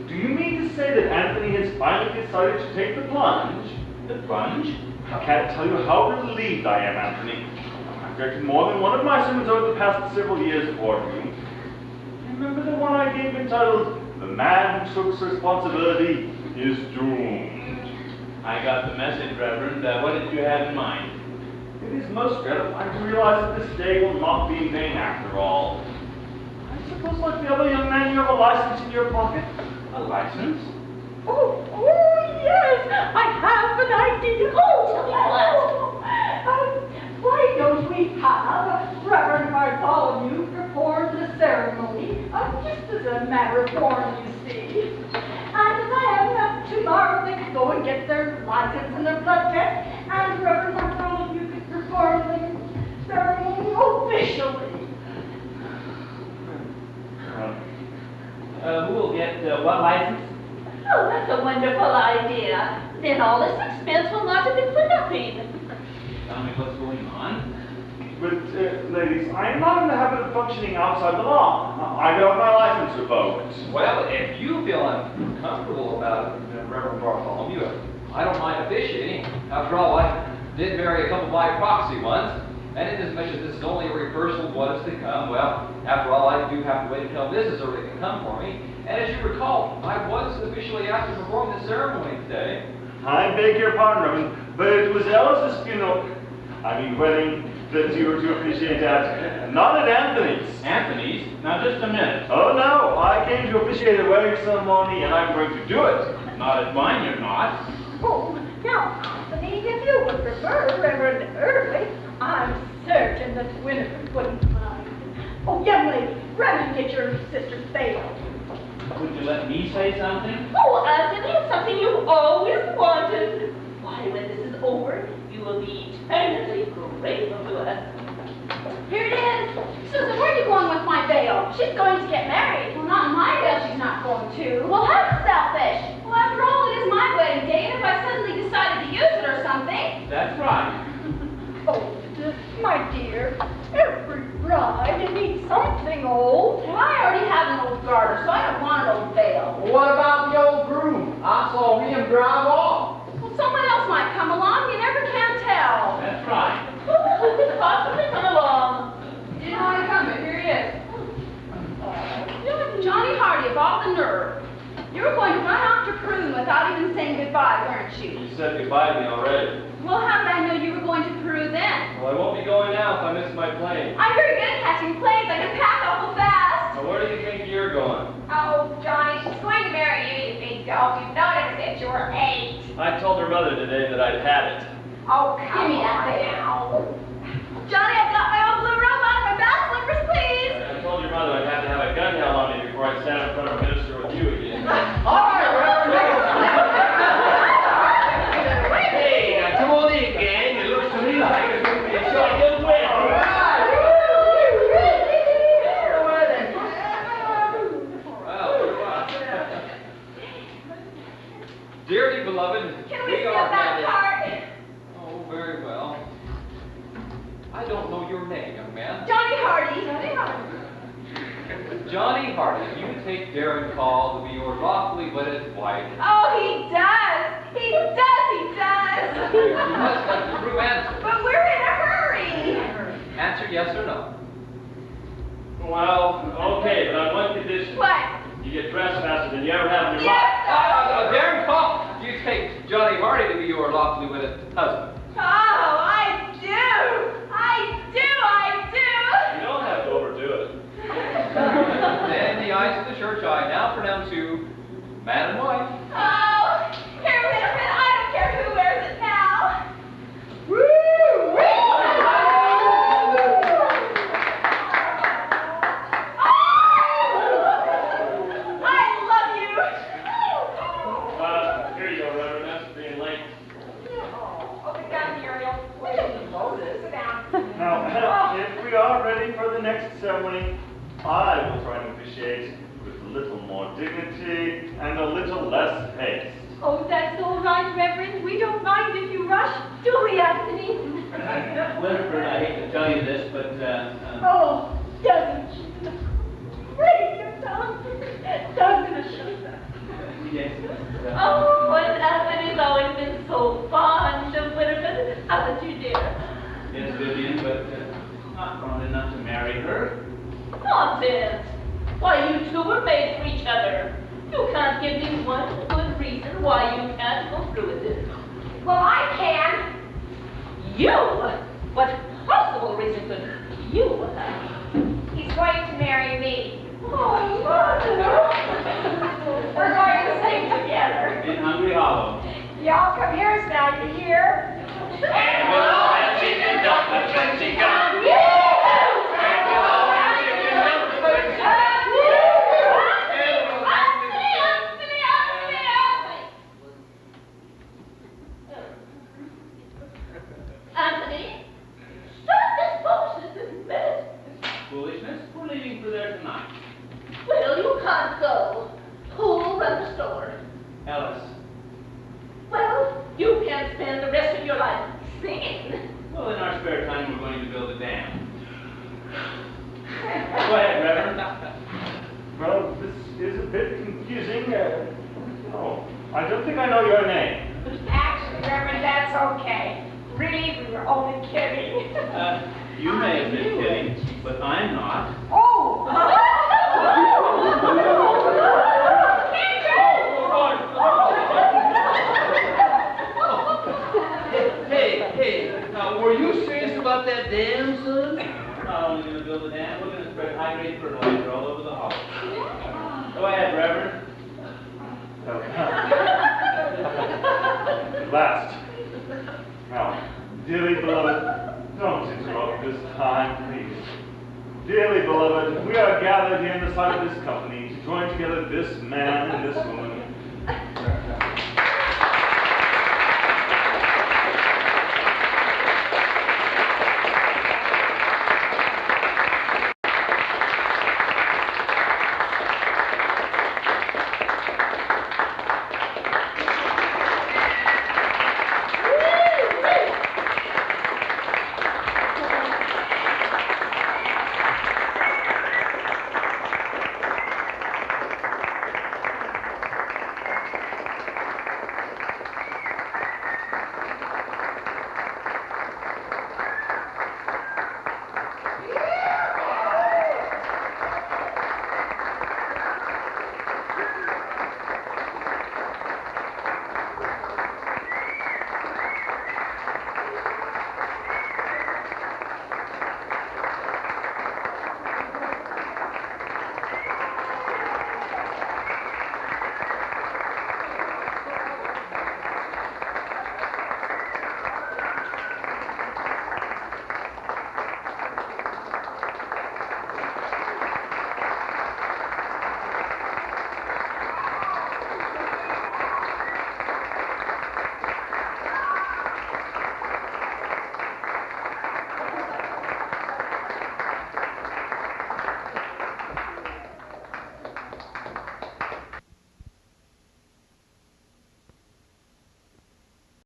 S14: Do you mean to say that Anthony has finally decided to take the plunge?
S8: The plunge?
S14: I can't tell you how relieved I am, Anthony. I've directed more than one of my sermons over the past several years toward you. Remember the one I gave entitled, "The Man Who Took Responsibility is Doomed."
S8: I got the message, Reverend. What did you have in mind?
S14: It is most gratifying to realize that this day will not be in vain after all. I suppose, like the other young man, you have a license in your pocket?
S8: A license?
S13: Oh, yes, I have an idea.
S6: Tell me what?
S13: Why don't we have Reverend Bartholomew perform the ceremony, just as a matter of form, you see. And then tomorrow they could go and get their license and their blood test, and Reverend Bartholomew could perform the ceremony officially.
S8: Who will get what license?
S6: Oh, that's a wonderful idea. Then all this expense will not have been for nothing.
S8: Tell me what's going on.
S14: But, ladies, I am not in the habit of functioning outside the law. I got my license revoked.
S16: Well, if you feel uncomfortable about it, Reverend Bartholomew, I don't mind officiating. After all, I did marry a couple by proxy once, and inasmuch as this is only a reversal of what is to come, well, after all, I do have to wait until this is already to come for me. And as you recall, I was officially asked to perform the ceremony today.
S14: I beg your pardon, Reverend, but it was Ellis's funeral, wedding, that you were to officiate at, not at Anthony's.
S8: Anthony's? Now just a minute.
S14: Oh no, I came to officiate a wedding ceremony and I'm going to do it.
S8: Not at mine, you're not.
S13: Oh, now, Anthony, if you would prefer Reverend Early, I'm certain that Winifred wouldn't mind. Oh, young lady, run and get your sister's veil.
S8: Would you let me say something?
S6: Oh, Anthony, it's something you've always wanted. Why, when this is over, you will be eternally grateful to us.
S2: Here it is. Susan, where are you going with my veil? She's going to get married. Well, not in my veil, she's not going to. Well, how selfish. Well, after all, it is my wedding day, and if I suddenly decided to use it or something.
S8: That's right.
S13: Oh, my dear, every bride needs something old.
S2: Well, I already have an old garter, so I don't want an old veil.
S15: Well, what about the old groom? I saw him drive off.
S2: Well, someone else might come along. You never can tell.
S8: That's right.
S6: Who could possibly come along?
S10: Didn't want to come, but here he is.
S2: Johnny Hardy, of all the nerve. You were going to run off to Peru without even saying goodbye, weren't you?
S4: You said goodbye to me already.
S2: Well, how did I know you were going to Peru then?
S4: Well, I won't be going now if I miss my plane.
S2: I'm very good at catching planes. I can pack awful fast.
S4: Now, where do you think you're going?
S2: Oh, Johnny, she's going to marry you, you big dope. You've known ever since you were 8.
S4: I told her mother today that I'd had it.
S2: Oh, give me that now. Johnny, I've got my old blue robe on, my bath slippers, please.
S4: I told your mother I'd have to have a gun held on me before I stand in front of a minister with you again.
S15: All right, Reverend. Hey, now come on in, gang. It looks to me like it's going to be a shotgun wedding. All right.
S4: Dearly beloved,
S2: Can we skip that part?
S4: Oh, very well. I don't know your name, young man.
S2: Johnny Hardy. Johnny Hardy.
S4: Johnny Hardy, you take Darren Call to be your lawfully wedded wife.
S2: Oh, he does. He does. He does.
S4: You must have the true answer.
S2: But we're in a hurry.
S4: Answer yes or no. Well, okay, but on one condition.
S2: What?
S4: You get dressed faster than you ever have in your
S2: Yes,
S4: life. Darren Call, you take Johnny Hardy to be your lawfully wedded husband.
S2: Oh, I do.
S4: You don't have to overdo it. In the eyes of the church, I now pronounce you man and wife.
S2: Oh, here, Winifred, I don't care who wears it now. Woo! I love you.
S4: Here you go, Reverend. That's for being late.
S2: Oh, the gun, Muriel. Sit down.
S14: Now, if we are ready for the next ceremony, I will try to officiate with a little more dignity and a little less haste.
S13: Oh, that's all right, Reverend. We don't mind if you rush, do we, Anthony?
S8: Winifred, I hate to tell you this, but,
S13: Oh, doesn't she? Break your tongue. Doesn't she?
S8: yes.
S6: Oh, and Anthony's always been so fond of Winifred. Haven't you, dear?
S8: Yes, Vivian, but not fond enough to marry her.
S6: Nonsense. Why, you two were made for each other. You can't give me one good reason why you can't go through with it.
S2: Well, I can.
S6: You? What possible reason could you have?
S2: He's going to marry me.
S6: Oh,
S2: We're going to sing together.
S8: In Hungry Hollow.
S2: Y'all come here now, you hear?
S7: And we'll all have chicken dumplings when she comes. And we'll all have chicken dumplings when she comes.
S6: spend the rest of your life singing.
S8: Well, in our spare time, we're going to build a dam. Go ahead, Reverend.
S14: Well, this is a bit confusing. Oh, I don't think I know your name.
S2: Actually, Reverend, that's okay. Really, we were only kidding.
S8: You may have been kidding, but I'm not.
S2: Oh!
S7: Hey, were you serious about that dam, son?
S8: We're not only going to build a dam, we're going to spread high-grade fertilizer all over the hall. Go ahead, Reverend.
S14: At last. Now, dearly beloved, don't interrupt this time, please. Dearly beloved, we are gathered here in the sight of this company to join together this man and this woman